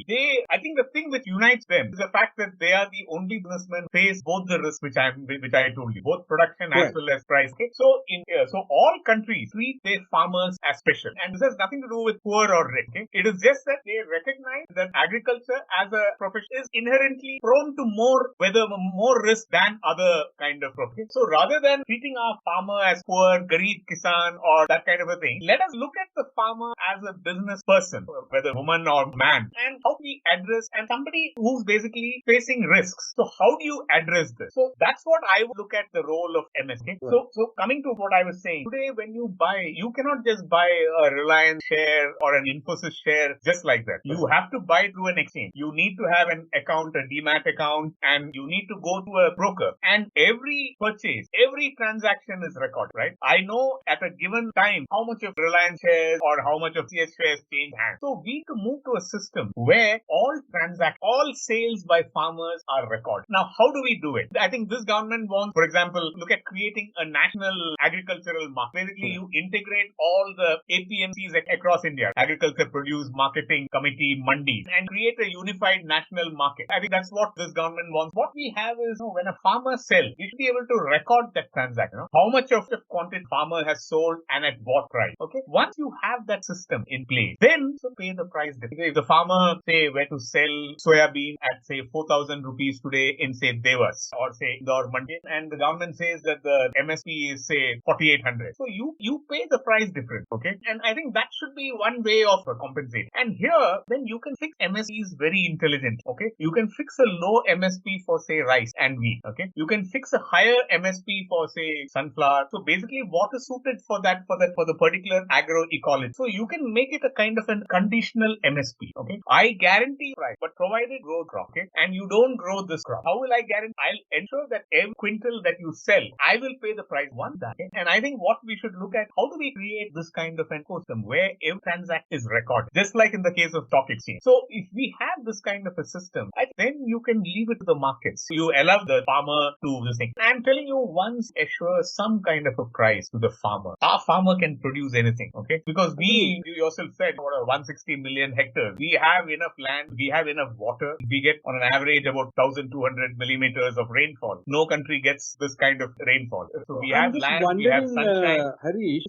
I think the thing which unites them is the fact that they are the only businessmen who face both the risks which I told you, both production as well as price. Okay? So all countries treat their farmers as special, and this has nothing to do with poor or rich. Okay? It is just that they recognize that agriculture as a profession is inherently prone to more risk than other kind of profession. So rather than treating our farmer as poor, Garib Kisan or that kind of a thing, let us look at the farmer as a business person, whether woman or man, and how we address and somebody who's basically facing risks. So how do you address this? So that's what I would look at the role of MSP. Right. So coming to what I was saying, today when you buy, you cannot just buy a Reliance share or an Infosys share just like that. You have to buy through an exchange. You need to have an account, a demat account, and you need to go to a broker. And every purchase, every transaction is recorded, right? I know at a given time how much of Reliance shares or how much of CS shares change hands. So we need to move to a system where all sales by farmers are recorded. Now, how do we do it? I think this government wants, for example, look at creating a national agricultural national market. Basically, you integrate all the APMCs across India, Agriculture Produce Marketing Committee, Mandi, and create a unified national market. I think that's what this government wants. What we have is, when a farmer sells, we should be able to record that transaction. How much of the quantity farmer has sold and at what price. Okay. Once you have that system in place, then you pay the price difference. If the farmer say were to sell soya bean at say 4,000 rupees today in say Devas or say Indore Mandi, and the government says that the MSP is say 4,800. So you pay the price difference. Okay. And I think that should be one way of compensate. And here, then you can fix MSPs very intelligent. Okay. You can fix a low MSP for say rice and wheat. Okay. You can fix a higher MSP for say sunflower. So basically what is suited for the particular agroecology. So you can make it a kind of a conditional MSP. Okay. I guarantee price, but provided grow crop. Okay. And you don't grow this crop. How will I guarantee? I'll ensure that every quintal that you sell, I will pay the price one that. Okay. And I think what we should look at, how do we create this kind of an ecosystem where every transaction is recorded, just like in the case of stock exchange. So if we have this kind of a system, then you can leave it to the markets. You allow the farmer to this thing. I'm telling you, once assure some kind of a price to the farmer, our farmer can produce anything. Okay. Because you yourself said, what, 160 million hectares. We have enough land. We have enough water. We get on an average about 1,200 millimeters of rainfall. No country gets this kind of rainfall. So we have land, we have sunshine. Harish,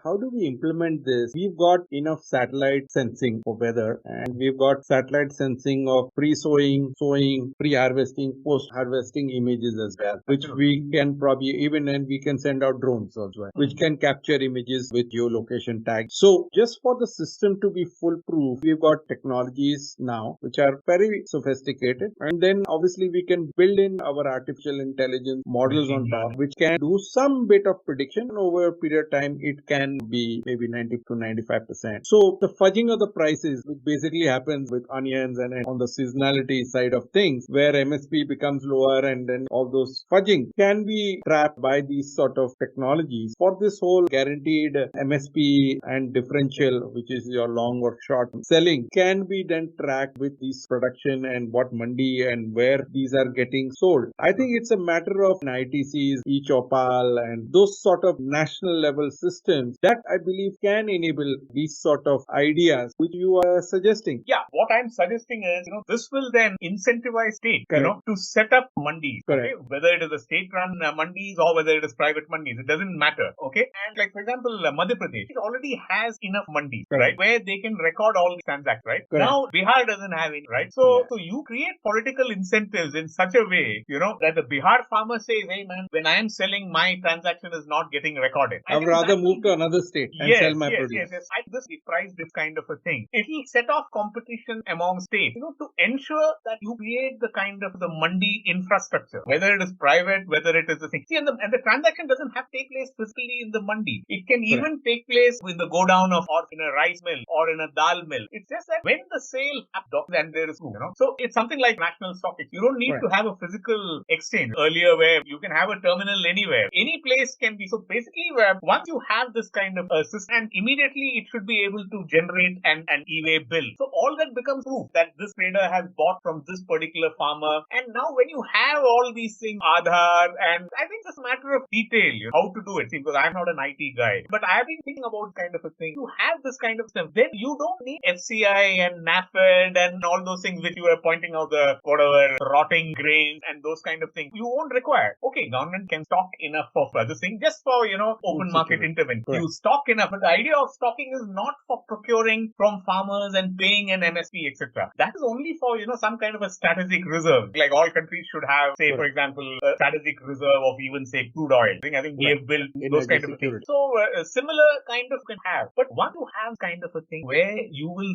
how do we implement this? We've got enough satellite sensing for weather, and we've got satellite sensing of pre-sowing, sowing, pre-harvesting, post-harvesting images as well, which we can probably and we can send out drones also, which can capture images with geolocation tags. So just for the system to be foolproof, we've got technologies now which are very sophisticated, and then obviously we can build in our artificial intelligence models on top, which can do some bit of prediction over a period of time. It can be maybe 90 to 95%. So the fudging of the prices, which basically happens with onions and on the seasonality side of things, where MSP becomes lower, and then all those fudging can be trapped by these sort of technologies. For this whole guaranteed MSP and differential, which is your long or short selling, can be then tracked with these production and what mandi and where these are getting sold. I think it's a matter of ITCs, e-Chopal, and those sort of national level systems that I believe can enable these sort of ideas which you are suggesting. Yeah, what I'm suggesting is, this will then incentivize state, to set up mandis. Okay? Whether it is a state-run mandis or whether it is private mandis, it doesn't matter. Okay, and like for example, Madhya Pradesh, it already has enough mandis, right, where they can record all the transactions. Right now, Bihar doesn't have any. Right, so you create political incentives in such a way, that the Bihar farmer says, hey man, when I am selling, my transaction is not getting recorded. I'd rather move to another state and sell my produce. Yes. This price, this kind of a thing, it will set off competition among states, to ensure that you create the kind of the mandi infrastructure, whether it is private, whether it is the thing. See, and the transaction doesn't have to take place physically in the mandi. It can even take place in the godown or in a rice mill or in a dal mill. It's just that when the sale happens, then there is, so it's something like national stock exchange. You don't need to have a physical exchange earlier where you can have a terminal anywhere. Any place can be. So basically, once you have this kind of a system, and immediately it should be able to generate an e-way bill. So all that becomes proof that this trader has bought from this particular farmer. And now when you have all these things, Aadhaar, and I think it's a matter of detail, how to do it. See, because I'm not an IT guy, but I have been thinking about kind of a thing. You have this kind of stuff, then you don't need FCI and NAFED and all those things which you were pointing out, the whatever rotting grains and those kind of things. You won't require. Okay, government can stock enough of other things just for, open market intervention. You stock enough, but the idea of stocking is not for procuring from farmers and paying an MSP, etc. That is only for, some kind of a strategic reserve. Like all countries should have, say, for example, a strategic reserve of even, say, crude oil. I think we have built those kind of things. So a similar kind of can have. But once you have kind of a thing where you will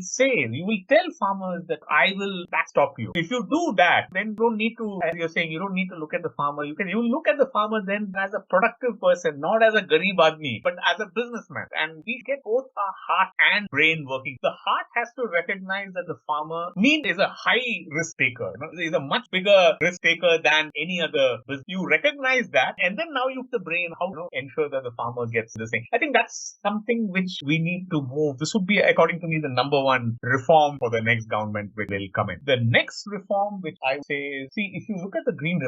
tell farmers that I will backstop you. If you do that, then you don't need to, as you're saying, you don't need to look at the farmer. You look at the farmer then as a productive person, not as a garib admi, but as a businessman. And we get both our heart and brain working. The heart has to recognize that the farmer is a high risk taker. Is a much bigger risk taker than any other business. You recognize that, and then now you have the brain how to ensure that the farmer gets this thing. I think that's something which we need to move. This would be, according to me, the number one reform for the next government which will come in. The next reform which I would say is, see, if you look at the Green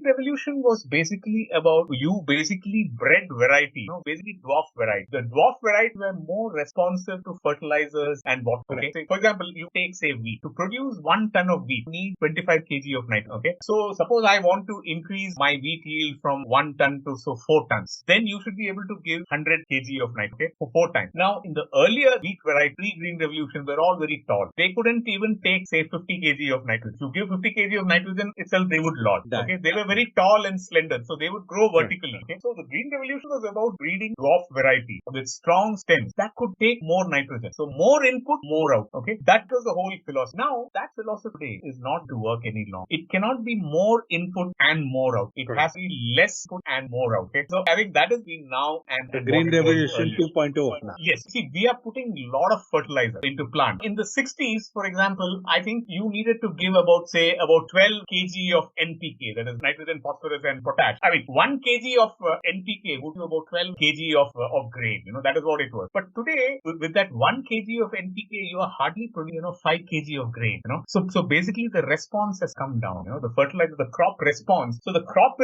Revolution was basically about you basically bred variety, basically dwarf variety. The dwarf variety were more responsive to fertilizers and what. Okay. So, for example, you take say wheat. To produce 1 ton of wheat, you need 25 kg of nitrogen. Okay. So suppose I want to increase my wheat yield from 1 ton to 4 tons. Then you should be able to give 100 kg of nitrogen, okay, for 4 times. Now in the earlier wheat variety, pre-green revolution, were all very tall. They couldn't even take say 50 kg of nitrogen. To give 50 kg of nitrogen itself, they would lodge. Okay. They were very tall and slender, so they would grow vertically. Okay. So the green revolution was about breeding dwarf variety with strong stems that could take more nitrogen. So more input, more out. Okay. That was the whole philosophy. Now that philosophy today is not to work any longer. It cannot be more input and more out. It has to be less input and more out. Okay. So I think that has been now and the green revolution 2.0 now. Yes. See, we are putting a lot of fertilizer into plant. In the 60s, for example, I think you needed to give about 12 kg of NPK, that is nitrogen, phosphorus and potash. I mean, 1 kg of NPK would be about 12 kg of grain. That is what it was. But today, with that 1 kg of NPK, you are hardly producing 5 kg of grain. So basically the response has come down. The fertilizer, the crop response. So the crop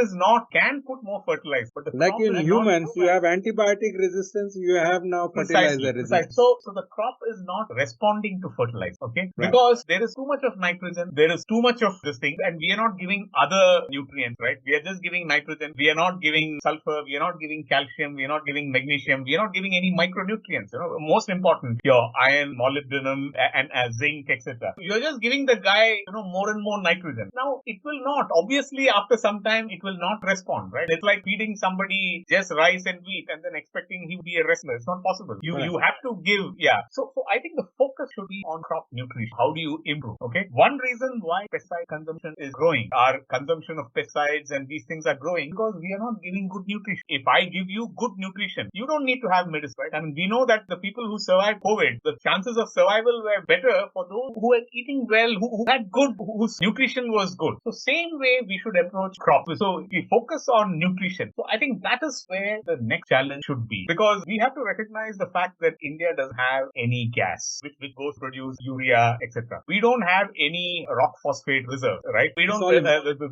can put more fertilizer. But like in humans, you have antibiotic resistance, you have now fertilizer resistance. So the crop is not responding to fertilizer, okay? Right. Because there is too much of nitrogen, there is too much of this thing, and we are not giving other nutrients, right? We are just giving nitrogen, we are not giving sulfur, we are not giving calcium, we are not giving magnesium, we are not giving any micronutrients. Most important, your iron, molybdenum, and zinc, etc. You are just giving the guy, more and more nitrogen. Now, it will not. Obviously, after some time, it will not respond, right? It's like feeding somebody just rice and wheat and then expecting he to be a wrestler. It's not possible. You have to give, So I think the focus should be on crop nutrition. How do you improve? Okay. One reason why pesticide consumption is growing, our consumption of pesticides and these things are growing because we are not giving good nutrition. If I give you good nutrition, you don't need to have medicine, right? I mean, we know that the people who survived COVID, the chances of survival were better for those who were eating well, who had good, whose nutrition was good. So same way we should approach crop. So we focus on nutrition. So I think that is where the next challenge should be, because we have to recognize the fact that India doesn't have any gas which goes to produce urea, etc. We don't have any rock phosphate reserve, right? We don't,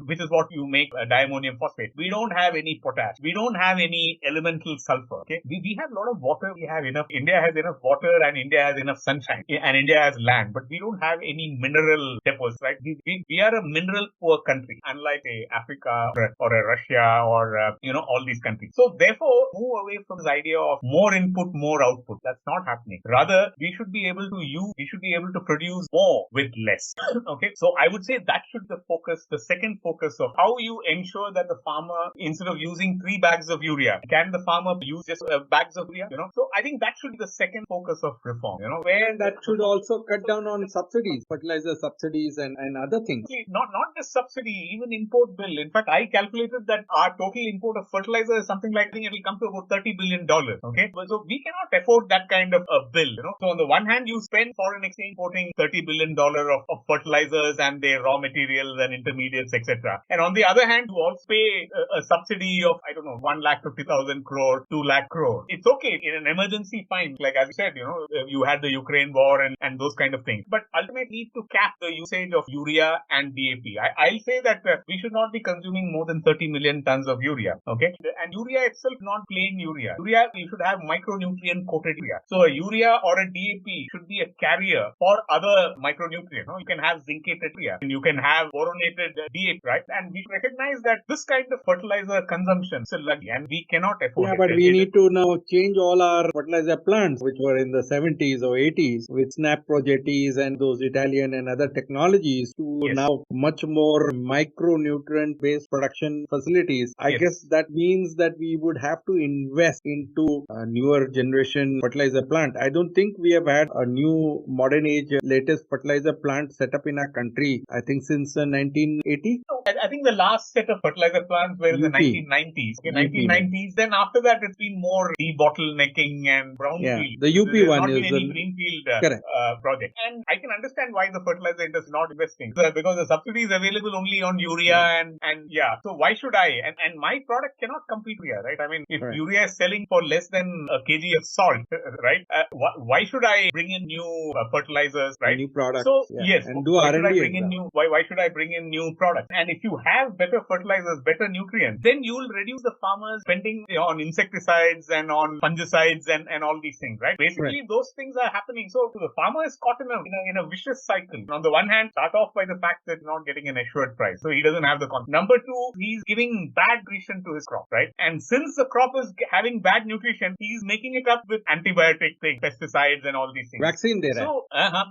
which is what you make diammonium phosphate. We don't have any potash. We don't have any elemental sulfur. Okay, we have a lot of water. We have enough. India has enough water and India has enough sunshine and India has land, but we don't have any mineral deposits, right? We are a mineral poor country, unlike a Africa or a Russia or all these countries. So therefore, move away from this idea of more input, more output. That's not happening. Rather, we should be able to produce more with less. Okay, so I would say that should be the focus. The second focus of how you ensure that the farmer, instead of using 3 bags of urea, can the farmer use just bags of urea? So I think that should be the second focus of reform. Where that should also cut down on subsidies, fertilizer subsidies and other things. Not just subsidy, even import bill. In fact, I calculated that our total import of fertilizer is something like, I think it will come to about $30 billion. Okay, so we cannot afford that kind of a bill. So on the one hand, you spend foreign exchange importing $30 billion of fertilizers and their raw materials and intermediates, etc. And on the other hand, you also pay a subsidy of, 1,50,000 crore, 2 lakh crore. It's okay in an emergency, fine. Like as you said, you had the Ukraine war and those kind of things. But ultimately, need to cap the usage of urea and DAP. I'll say that we should not be consuming more than 30 million tons of urea. Okay, and urea itself not plain urea. Urea, we should have micronutrient coated urea. So a urea or a DAP should be a carrier for other micronutrients. You can have zincated urea and you can have boronated DAP, right? And we recognize that this kind of fertilizer consumption is lucky and we cannot afford it. But we need to now change all our fertilizer plants, which were in the 70s or 80s with snap progetis and those Italian and other technologies to now much more micronutrient based production facilities. I guess that means that we would have to invest into a newer generation fertilizer plant. I don't think we have had a new modern age latest fertilizer plant set up in our country, I think since 1980. I think the last set of fertilizer plants were in the 1990s. Okay, 1990s. Then after that, it's been more debottlenecking and brownfield. The UP one not is been any greenfield project. And I can understand why the fertilizer industry is not investing. Because the subsidy is available only on urea and so why should I? And my product cannot compete with urea, right? I mean, if urea is selling for less than a kg of salt, right? Why should I bring in new fertilizers, right? New products. So yes, and do R&D. Why should I bring in new products? And if you have better fertilizers, better nutrients, then you will reduce the farmer's spending on insecticides and on fungicides and all these things, right? Basically, those things are happening. So the farmer is caught in a vicious cycle. On the one hand, start off by the fact that he's not getting an assured price, so he doesn't have the confidence. Number two, he's giving bad nutrition to his crop, right? And since the crop is having bad nutrition, he's making it up with antibiotic things, pesticides, and all these things. Vaccine there. So,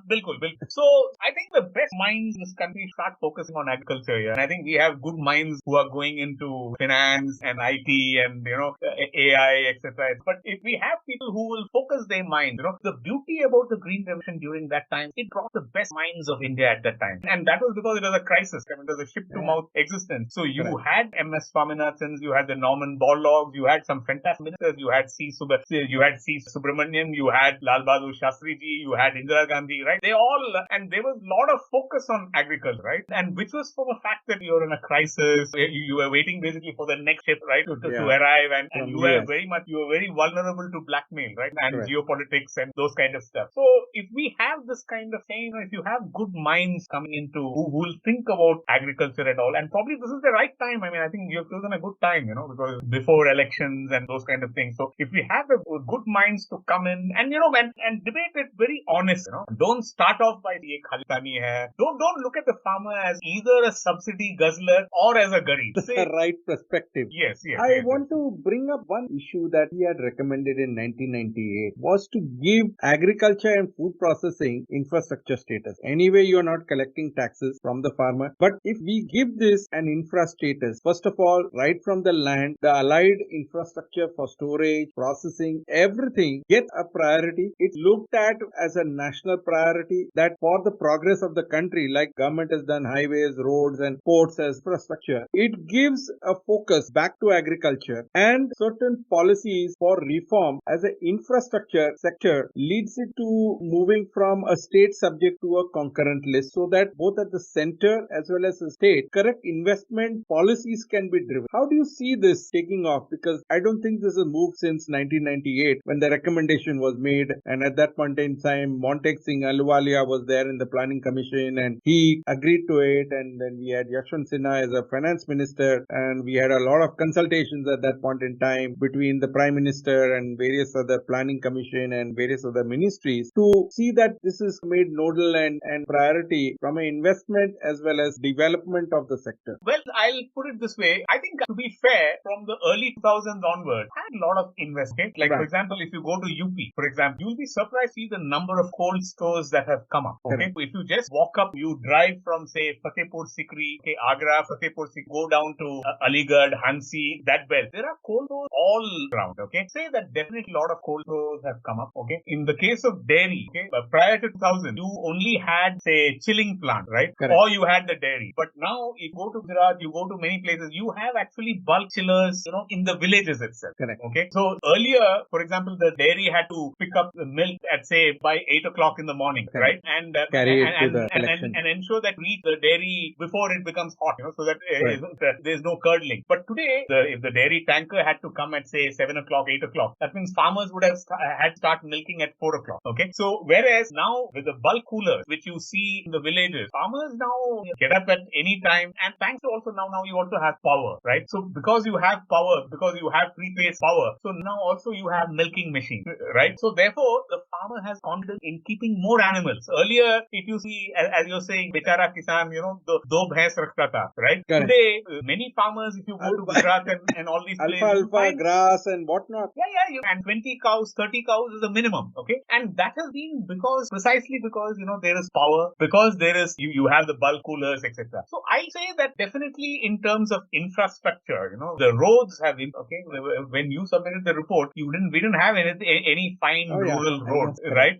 bilkul. So I think the best minds in this country start focusing on agriculture here. And I think we have good minds who are going into finance and IT and, AI, etc. But if we have people who will focus their minds, the beauty about the Green Revolution during that time, it brought the best minds of India at that time. And that was because it was a crisis. I mean, it was a ship-to-mouth existence. So you had M.S. Swaminathan, you had the Norman Borlaugs, you had some fantastic ministers, you had C. Subramanian, you had Lal Bahadur Shastriji, you had Indira Gandhi, right? They all, and there was a lot of focus on agriculture, right? And which was from the fact that you're in a crisis, you were waiting basically for the next ship, right, to arrive, and you were very vulnerable to blackmail, right? And geopolitics and those kind of stuff. So if we have this kind of thing, if you have good minds coming into who will think about agriculture and all, and probably this is the right time. I mean, I think you've chosen a good time, because before elections and those kind of things. So if we have good minds to come in and debate it very honest, don't start off by the Khalistani hai. Don't look at the farmer as either a subsidy guzzler or as a garib. That's the right perspective. Yes. I want to bring up one issue that he had recommended in 1998 was to give agriculture and food processing infrastructure status. Anyway, you are not collecting taxes from the farmer, but if we give this an infra status, first of all, right from the land, the allied infrastructure for storage, processing, everything gets a priority. It's looked at as a national priority that for the progress of the country, like government has done highways, roads and ports as infrastructure, it gives a focus back to agriculture, and certain policies for reform as an infrastructure sector leads it to moving from a state subject to a concurrent list, so that both at the center as well as the state, correct investment policies can be driven. How do you see this taking off? Because I don't think this has moved since 1998 when the recommendation was made, and at that point in time Montek Singh Ahluwalia was there in the planning commission and he agreed to it, and then we had Yashwant Sinha as a finance minister, and we had a lot of consultations at that point in time between the prime minister and various other planning commission and various other ministries to see that this is made nodal and priority from an investment as well as development of the sector. Well, I'll put it this way. I think, to be fair, from the early 2000s onwards, had a lot of investment. Like, for example, if you go to UP, for example, you'll be surprised to see the number of cold stores that have come up. Okay, if you just walk up, you drive from, say, Fatehpur Sikri, Agra, Fatehpur Sikri, go down to Aligarh, Hansi, that belt. There are cold stores all around. Okay, say that definitely a lot of cold stores have come up. Okay, in the case of dairy, prior to 2000, you only had, say, chilling plant, right? Correct. Or you had the dairy. But now, if you go to Gujarat, you go to many places, you have actually bulk chillers, in the villages itself. Correct. Okay, so earlier, for example, the dairy had to pick up the milk at, say, by 8 o'clock in the morning, right? And carry it to the collection and ensure that reach the dairy before it becomes hot, so that there's no curdling. But today, if the dairy tanker had to come at, say, 7 o'clock, 8 o'clock, that means farmers would have had start milking at 4 o'clock. Okay, so whereas now with the bulk coolers, which you see in the villages, farmers now get up at any time, and thanks to also now you also have power, right? So because you have power, because you have three-phase power, so now also you have milking machine, right? So therefore, the farmer has confidence in keeping more animals. Earlier, if you see, as you're saying, Bechara Kisan, do bhains rakhta tha, right? Correct. Today, many farmers, if you go to Gujarat and all these places, alfalfa, grass and whatnot. And 20 cows, 30 cows is the minimum, okay? And that has been precisely because, there is power, because there is, you have the bulk coolers, etc. So I say that definitely in terms of infrastructure, the roads have been, okay, when you submitted the report, we didn't have any fine rural roads, right?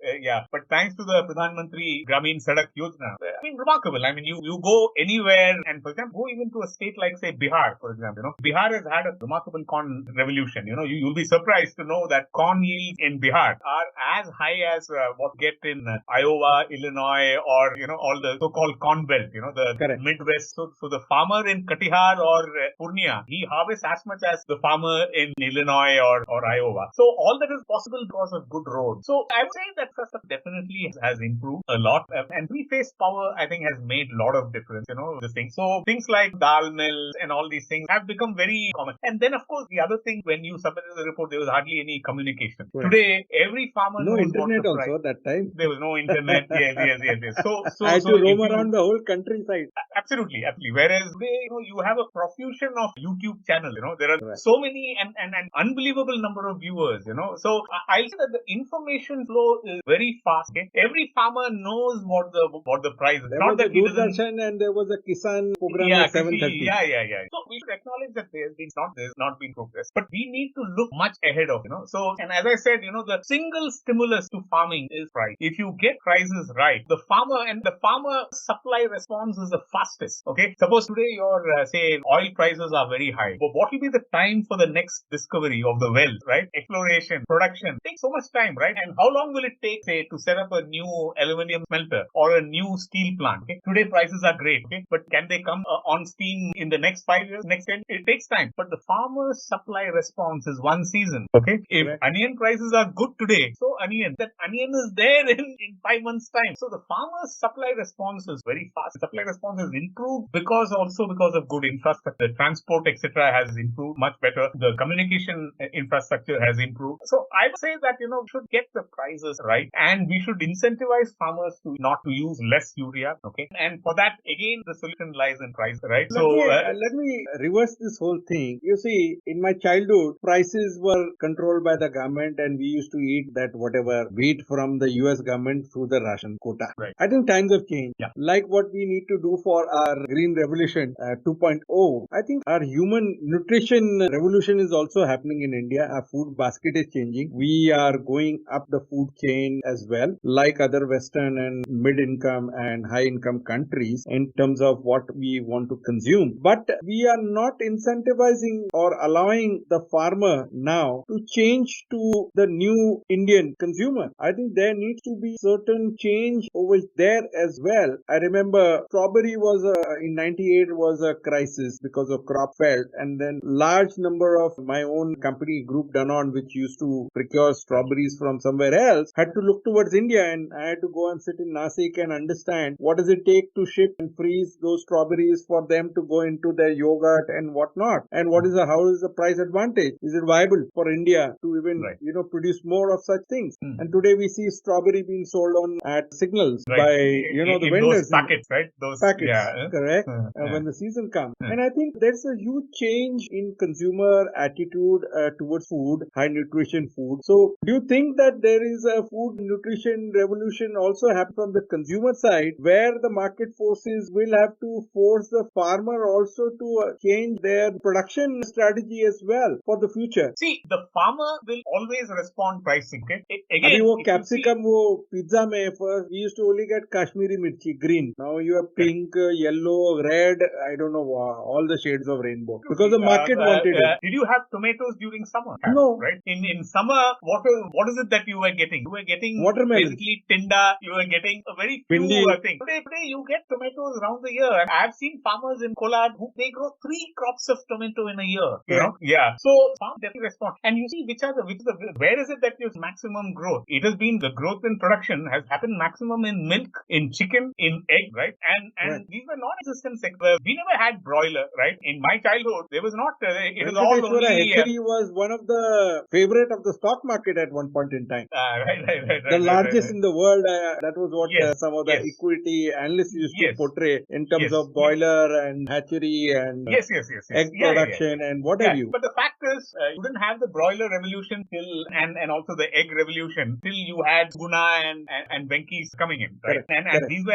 But thanks to the Pradhan Mantri Gramin Sadak Yojana, I mean, remarkable. I mean, you go anywhere, and for example, go even to a state like, say, Bihar, for example, Bihar has had a remarkable corn revolution. You'll be surprised to know that corn yields in Bihar are as high as what get in Iowa, Illinois, or, all the so-called corn belt, the Midwest. So the farmer in Katihar or Purnia, he harvests as much as the farmer in Illinois Illinois or Iowa. So all that is possible because of good roads. So I would say that infrastructure definitely has improved a lot. And three-phase power, I think, has made a lot of difference, this thing. So things like dal mills and all these things have become very common. And then, of course, the other thing, when you submitted the report, there was hardly any communication. Right. Today, every farmer No knows internet what the price. also that time. There was no internet. Yes. So I had to if roam you- around the whole countryside. Absolutely. Whereas today, you have a profusion of YouTube channels. There are Right. so many and unbelievable number of viewers. So I'll say that the information flow is very fast. Okay? Every farmer knows what the price is. There Not was a that he doesn't. Doordarshan and there was a Kisan program Yeah, at 7:30. yeah. So we should acknowledge that there's not been progress, but we need to look much ahead of. So, and as I said, the single stimulus to farming is price. If you get prices right, the farmer supply response is the fastest. Okay, suppose today your say oil prices are very high, but what will be the time for the next discovery of the wells, right? Exploration, production takes so much time, right? And how long will it take, say, to set up a new aluminum smelter or a new steel plant? Okay, today prices are great, okay, but can they come on steam in the next 5 years, next 10? It takes time. But the farmer's supply response is one season. Okay, if Correct. onion prices are good today, so that onion is there in 5 months' time. So the farmer's supply response is very fast. Supply response has improved because of good infrastructure. The transport, etc., has improved much better. The communication infrastructure has improved. So I would say that we should get the prices right, and we should incentivize farmers to not to use less urea. Okay, and for that again the solution lies in price, right? Let me reverse this whole thing. You see, in my childhood, prices were controlled by the government and we used to eat that whatever wheat from the US government through the ration quota. Right. I think times have changed. Yeah. Like what we need to do for our green revolution 2.0, I think our human nutrition revolution is also happening in India. Our food basket is changing. We are going up the food chain as well, like other Western and mid-income and high-income countries in terms of what we want to consume. But we are not incentivizing or allowing the farmer now to change to the new Indian consumer. I think there needs to be certain change over there as well. I remember strawberry was in 98 was a crisis because of crop failed, and then large number of my own company group Damodaran, which used to procure strawberries from somewhere else, had to look towards India, and I had to go and sit in Nasik and understand what does it take to ship and freeze those strawberries for them to go into their yogurt and whatnot, and how is the price advantage? Is it viable for India to even produce more of such things? And today we see strawberry being sold on at signals by the vendors. Those packets, right? Those Packets, yeah. correct. When the season comes, and I think there's a huge change in consumer attitude towards food, high nutrition food. So do you think that there is a food nutrition revolution also happen from the consumer side, where the market forces will have to force the farmer also to change their production strategy as well for the future? See, the farmer will always respond pricing. Okay, अभी again, वो if you capsicum वो pizza में first we used to only get Kashmiri mirchi green. Now you have pink, yellow, red. I don't know all the shades of rainbow because the market wanted it. Did you have tomatoes during summer? No. Right. In summer, what is it that you were getting? You were getting Watermelon. basically tinda. You were getting a very few Bindi. things. Today you get tomatoes around the year. And I've seen farmers in Kolad who they grow 3 crops of tomato in a year. Yeah. So farm definitely respond. And you see where is it that there's maximum growth? It has been the growth in production has happened maximum in milk, in chicken, in egg, right? And these were not existent sectors. We never had broiler, right? In my childhood, there was not. It was all only. Hatchery was one of the favorite of the stock market at one point in time. Right. The largest in the world. That was what some of the equity analysts used to portray in terms of boiler and hatchery and egg production and what have you. But the fact is, you didn't have the broiler revolution till and also the egg revolution till you had Guna and Venki's coming in, right? And these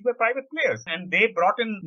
were private players, and they brought in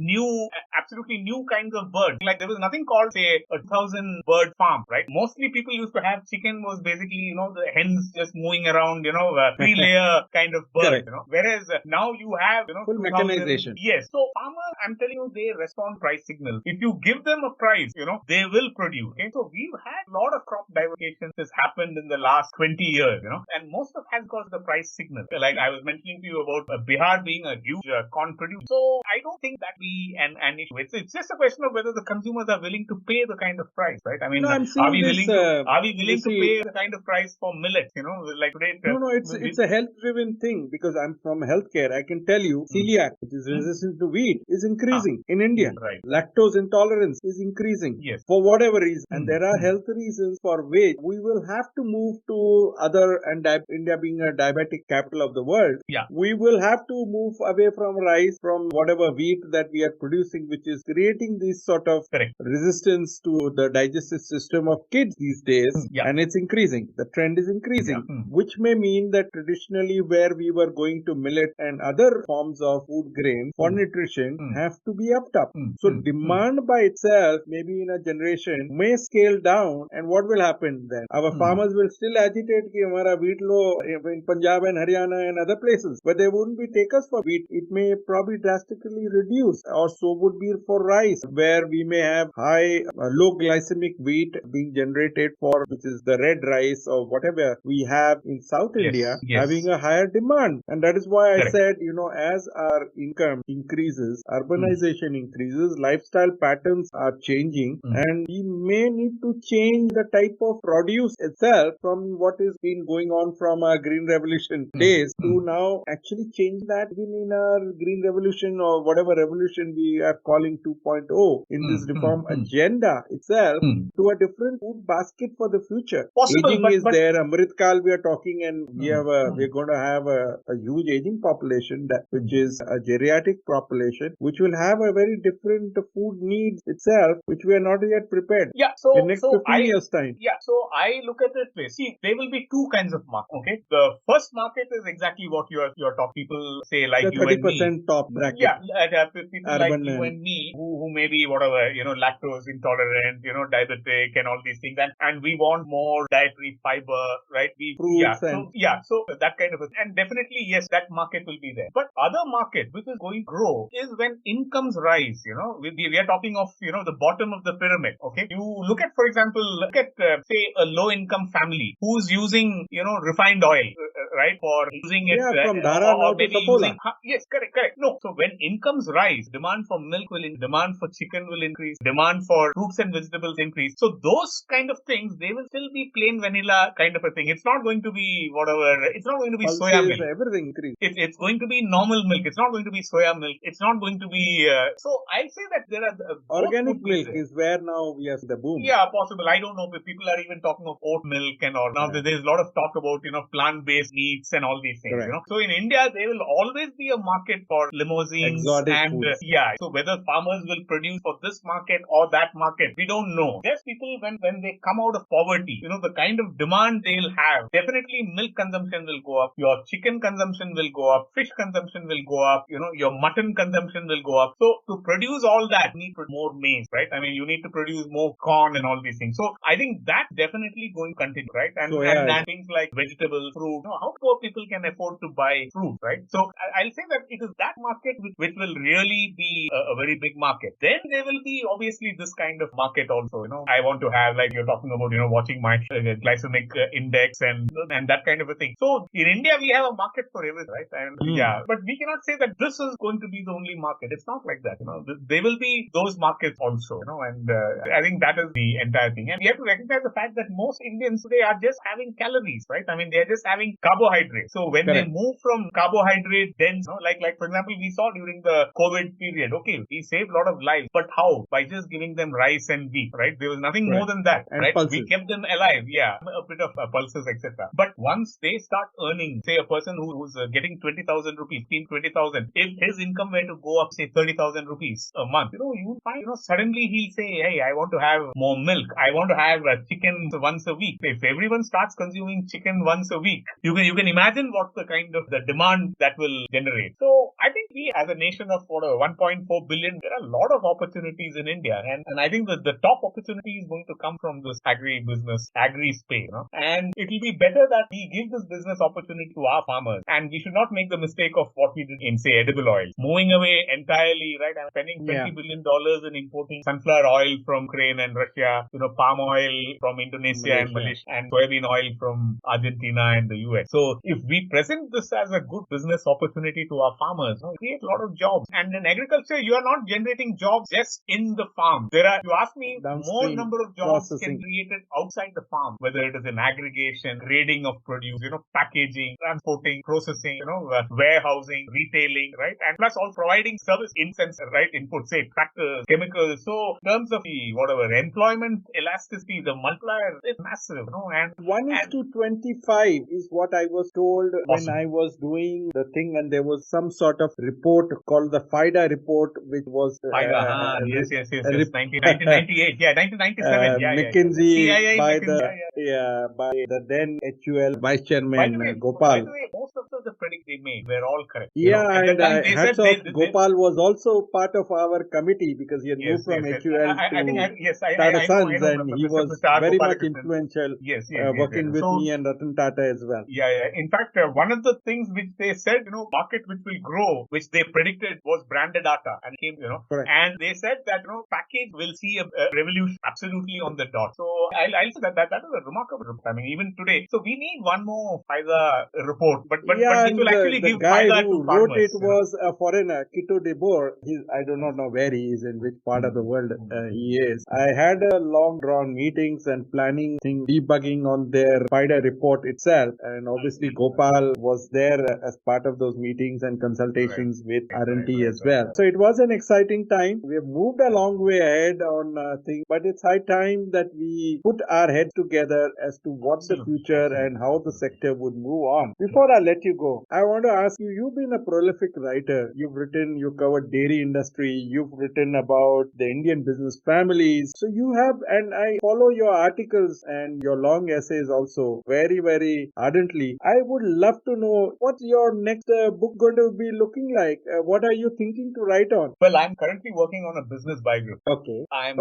absolutely new kinds of birds. Like there was nothing called say a 2,000 bird farm, right? Mostly people used to have chicken was basically the hens just moving around, 3-layer kind of bird, Whereas now you have full mechanization. Yes. So farmers, I'm telling you, they respond price signals. If you give them a price, they will produce. Okay? So we've had a lot of crop diversification has happened in the last 20 years, and most of it has got the price signal. Like I was mentioning to you about Bihar being a huge corn producer. So I don't think that be an issue. It's just a question of whether the consumers are willing to pay the kind of price, right? I mean, I'm seeing we this, willing to pay the kind of price for millets? Like today. No, it's a health-driven thing because I'm from healthcare. I can tell you, celiac, which is resistant to wheat, is increasing in India. Right. Lactose intolerance is increasing. Yes. For whatever reason, and there are health reasons for which we will have to move to other, and India being a diabetic capital of the world, we will have to move away from rice, from whatever wheat that we are producing, which is creating this sort of resistance to the digestive system of kids these days, and it's increasing. The trend is increasing, which may mean that traditionally where we were going to millet and other forms of food grains for nutrition have to be upped up. So demand by itself, maybe in a generation, may scale down, and what will happen then? Our farmers will still agitate ki hamara wheat low in Punjab and Haryana and other places, but they wouldn't be takers for wheat. It may probably drastically reduce, or so would be for rice, where we may have high, low glycemic wheat being generated for, which is the red rice or whatever we have in South India, having a higher demand. And that is why I said, as our income increases, urbanization increases, lifestyle patterns are changing, and we may need to change the type of produce itself from what has been going on from our Green Revolution days to now actually change that even in our Green Revolution or whatever revolution we are calling 2.0 in this reform agenda itself to a different food basket for the future. Possible, Aging is there, Amrit Kal we are talking, and we're going to have a huge aging population, which is a geriatric population, which will have a very different food needs itself, which we are not yet prepared. In next 15 years time. So I look at it this. See, there will be two kinds of market. Okay, the first market is exactly what you're talking. People say like the you and me. 30% top bracket. People like you and me who may be whatever, lactose intolerant, diabetic and all these things, and we want more dietary fiber, right? Fruits so that kind of a, and definitely yes, that market will be there. But other market which is going to grow is when incomes rise. We are talking of the bottom of the pyramid. Okay, you look at, for example, say a low income family who's using refined oil, right, for using it from Dhara now to Sapola. Yes, correct. No, so when incomes rise, demand for milk will increase, demand for chicken will increase, demand for fruits and vegetables increase. So those kind of things, they will still be plain vanilla kind of a thing. It's not going to be whatever. It's not going to be soya milk. Everything increase. It's going to be normal milk. It's not going to be soya milk. It's not going to be. So I'll say that there are organic milk is where now we are the boom. Yeah, possible. I don't know if people are even talking of oat milk and all. Now there's a lot of talk about plant-based meats and all these things. So in India there will always be a market for limousines, exotic and foods. So whether farmers will produce for this market or that market, we don't know. There's people when they come out of poverty, the kind of demand they'll have. Definitely milk consumption will go up. Your chicken consumption will go up. Fish consumption will go up. Your mutton consumption will go up. So to produce all that, you need more maize, right? I mean, you need to produce more corn and all these things. So I think that's definitely going to continue, right? And things like vegetables, fruit. How poor people can afford to buy fruit, right? So I'll say that it is that market which will really be a very big market. Then there will be obviously this kind of market also. I want to have, like you're talking about, watching my glycemic index and that kind of a thing. So in India we have a market for everything, right? And but we cannot say that this is going to be the only market. It's not like that. There will be those markets also. And I think that is the entire thing. And we have to recognize the fact that most Indians today are just having calories, right? I mean, they're just having carbohydrates. So when they move from carbohydrate dense, like for example, we saw during the COVID period, okay, we saved a lot of lives, but how? By just giving them rice and wheat, right? There was nothing more than that, and right? Pulses. We kept them alive, a bit of pulses, etc. But once they start earning, say a person who's getting 20,000 rupees, 20,000, if his income were to go up, say 30,000 rupees a month, you will find, suddenly he'll say, hey, I want to have more milk. I want to have chicken once a week. If everyone starts consuming chicken once a week, you can imagine what the kind of the demand that will generate. So I think we as a nation of 1.4 billion, there are a lot of opportunities in India. And I think that the top opportunity is going to come from this agri space. And it will be better that we give this business opportunity to our farmers. And we should not make the mistake of what we did in, say, edible oil. Moving away entirely, right? I'm spending $20 billion in importing sunflower oil from Ukraine and Russia, palm oil from Indonesia and Malaysia, and soybean oil from Argentina and the US. So if we present this as a good business opportunity to our farmers, create a lot of jobs. And in agriculture, you are not generating jobs just in the farm. If you ask me, more Downstream number of jobs can processing. be created outside the farm, whether it is in aggregation, grading of produce, packaging, transporting, processing, warehousing, retailing, right? And plus all providing service inputs, right? Input, say tractors, chemicals. So in terms of the employment elasticity, the multiplier is massive, and 1 is to 25 is what I was told when I was doing the thing, and there was some sort of report called the FIDA report, which was yes. 1998, yeah, 1997, yeah. McKinsey CIA, by McKinsey, by the then HUL vice By chairman the way, Gopal. most of the predict they made were all correct. Yeah, At that and time, they said hats off, Gopal was also part of our committee because he had moved from HUL I think, to yes, Tata I Sons, know, and he was Mr. R. very much Gopalakrishnan. influential, Yes. working with So, me and Ratan Tata as well. yeah. In fact, one of the things which they said, market which will grow, which they predicted was branded data, and came, Correct. and they said that, package will see a revolution absolutely on the dot. So I'll say that is a remarkable report. I mean, even today. So we need one more FISA report, but which will actually the give guy FISA who to wrote farmers. it was a foreigner, Kito Debor. I do not know where he is, in which part of the world he is. I had a long drawn meetings and planning thing, debugging on their FIDA report itself, and obviously Gopal was there as part of those meetings and consultations with R&T as well. So it was an exciting time. We have moved a long way ahead on things, but it's high time that we put our heads together as to what the future and how the sector would move on. Before I let you go, I want to ask you, you've been a prolific writer. You covered dairy industry, you've written about the Indian business families. So you have, and I follow your articles and your long essays also very, very ardently. I would love to know what's your next book going to be looking like? What are you thinking to write on? Well, I'm currently working on a business biography. Okay. I'm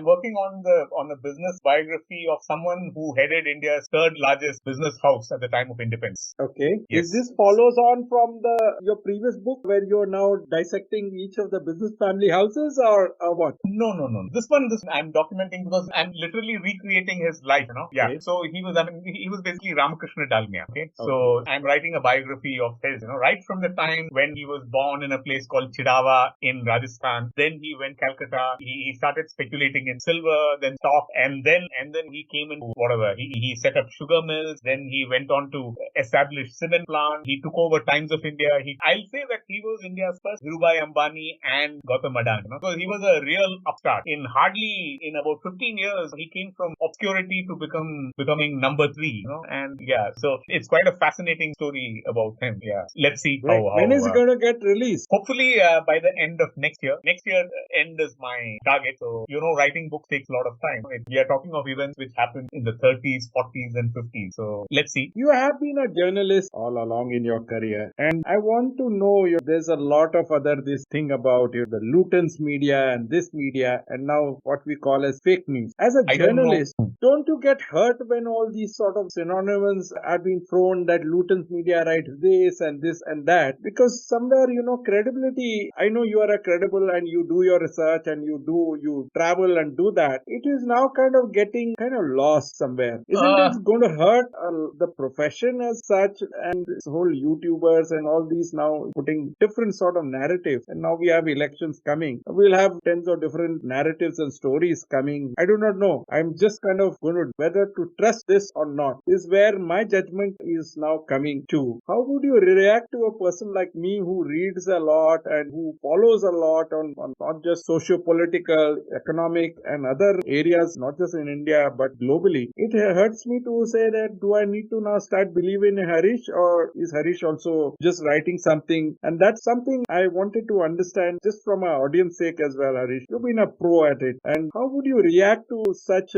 working on a business biography of someone who headed India's third largest business house at the time of independence. Okay. Yes. Is this follows on from your previous book where you're now dissecting each of the business family houses, or what? No. This one I'm documenting because I'm literally recreating his life, Yeah. Okay. So he was basically Ramakrishna Dalmia. Okay. So I'm writing a biography of his, right from the time when he was born in a place called Chidava in Rajasthan. Then he went Calcutta. He started speculating in silver, then stock, and then he came into whatever. He set up sugar mills. Then he went on to establish cement plant. He took over Times of India. I'll say that he was India's first Dhirubhai Ambani and Gautam Adani. So he was a real upstart. In about 15 years, he came from obscurity to becoming number 3. And so it's quite a fascinating story about him. Yeah, let's see When is it going to get released? Hopefully by the end of next year. Next year end is my target. So writing books takes a lot of time. We are talking of events which happened in the 30s, 40s, and 50s. So let's see. You have been a journalist all along in your career, and I want to know, there's a lot of this thing about the Luton's media and this media, and now what we call as fake news. As a journalist, don't you get hurt when all these sort of synonyms are being thrown that Luton's media writes this and that? Because somewhere, credibility, I know you are a credible and you do your research and you travel and do that. It is now kind of getting lost somewhere. Isn't it going to hurt the profession as such, and this whole YouTubers and all these now putting different sort of narratives, and now we have elections coming. We'll have tens of different narratives and stories coming. I do not know. I'm just kind of going to whether to trust this or not is where my judgment is now coming to. How would you react to a person like me who reads a lot and who follows a lot on not just socio-political, economic and other areas, not just in India but globally? It hurts me to say that, do I need to now start believing in Harish, or is Harish also just writing something? And that's something I wanted to understand just from our audience sake as well, Harish. You've been a pro at it. And how would you react to such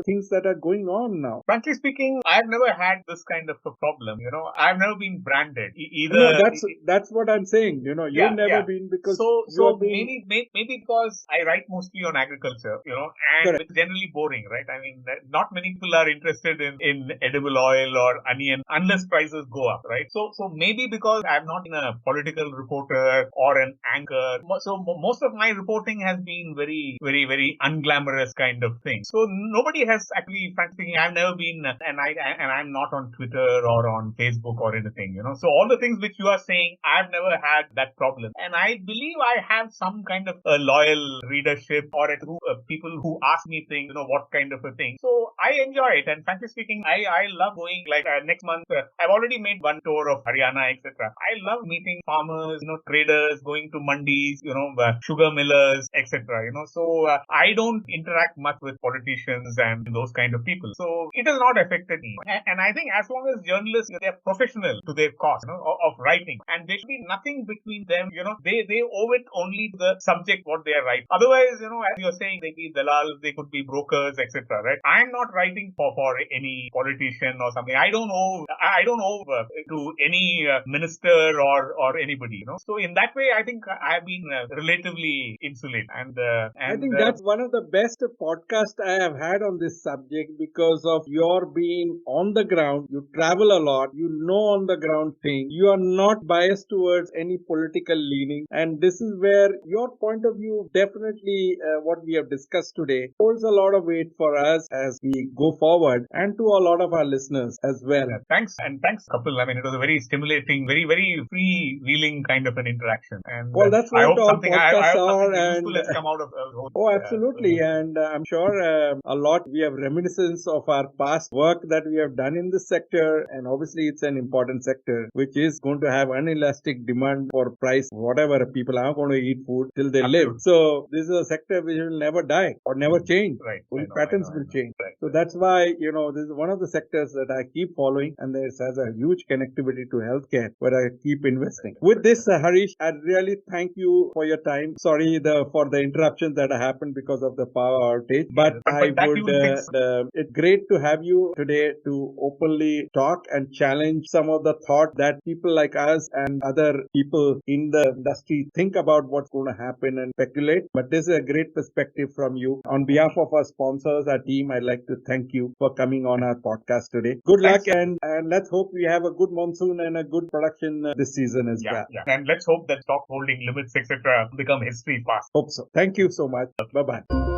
things that are going on now? Frankly speaking, I've never had this kind of a problem. I've never been branded either. No, that's what I'm saying. You've never been, because maybe because I write mostly on agriculture, and it's generally boring, right? I mean, not many people are interested in edible oil or onion unless prices go up, right? So maybe because I'm not a political reporter or an anchor, so most of my reporting has been very, very, very unglamorous kind of thing. So nobody has actually, frankly speaking, I've never been, and I'm not on Twitter or on Facebook or anything, So all the things which you are are saying, I've never had that problem. And I believe I have some kind of a loyal readership or through people who ask me things, what kind of a thing. So I enjoy it. And frankly speaking, I love going like next month. I've already made one tour of Haryana, etc. I love meeting farmers, traders, going to mandis, sugar millers, etc. So I don't interact much with politicians and those kind of people. So it has not affected me. And I think as long as journalists, they're professional to their cause, of writing, and there should be nothing between them. They owe it only to the subject what they are writing. Otherwise, as you're saying, they be dalals, they could be brokers, etc. Right? I'm not writing for any politician or something. I don't owe to any minister or anybody. So in that way, I think I've been relatively insulated. And I think that's one of the best podcasts I have had on this subject because of your being on the ground. You travel a lot. You know on the ground things. You are not biased towards any political leaning. And this is where your point of view definitely what we have discussed today holds a lot of weight for us as we go forward and to a lot of our listeners as well. Thanks Kapil. I mean, it was a very stimulating, very, very freewheeling kind of an interaction. And well, that's what I hope all something, podcasts I hope are. something useful has come out of Oh, absolutely. And I'm sure a lot we have reminiscence of our past work that we have done in this sector. And obviously, it's an important sector which is going to have unelastic demand for price, whatever people are going to eat food till they live. So this is a sector which will never die or never change. Right. Only patterns will change. Right. So that's why, this is one of the sectors that I keep following, and this has a huge connectivity to healthcare where I keep investing. With this, Harish, I really thank you for your time. Sorry for the interruptions that happened because of the power outage, but it's great to have you today to openly talk and challenge some of the thought that people like us and other people in the industry think about what's going to happen and speculate. But this is a great perspective from you. On behalf of our sponsors, our team, I'd like to thank you for coming on our podcast today. Good luck, and let's hope we have a good monsoon and a good production this season as well. Yeah. And let's hope that stock holding limits, etc., become history fast. Hope so. Thank you so much. Bye-bye.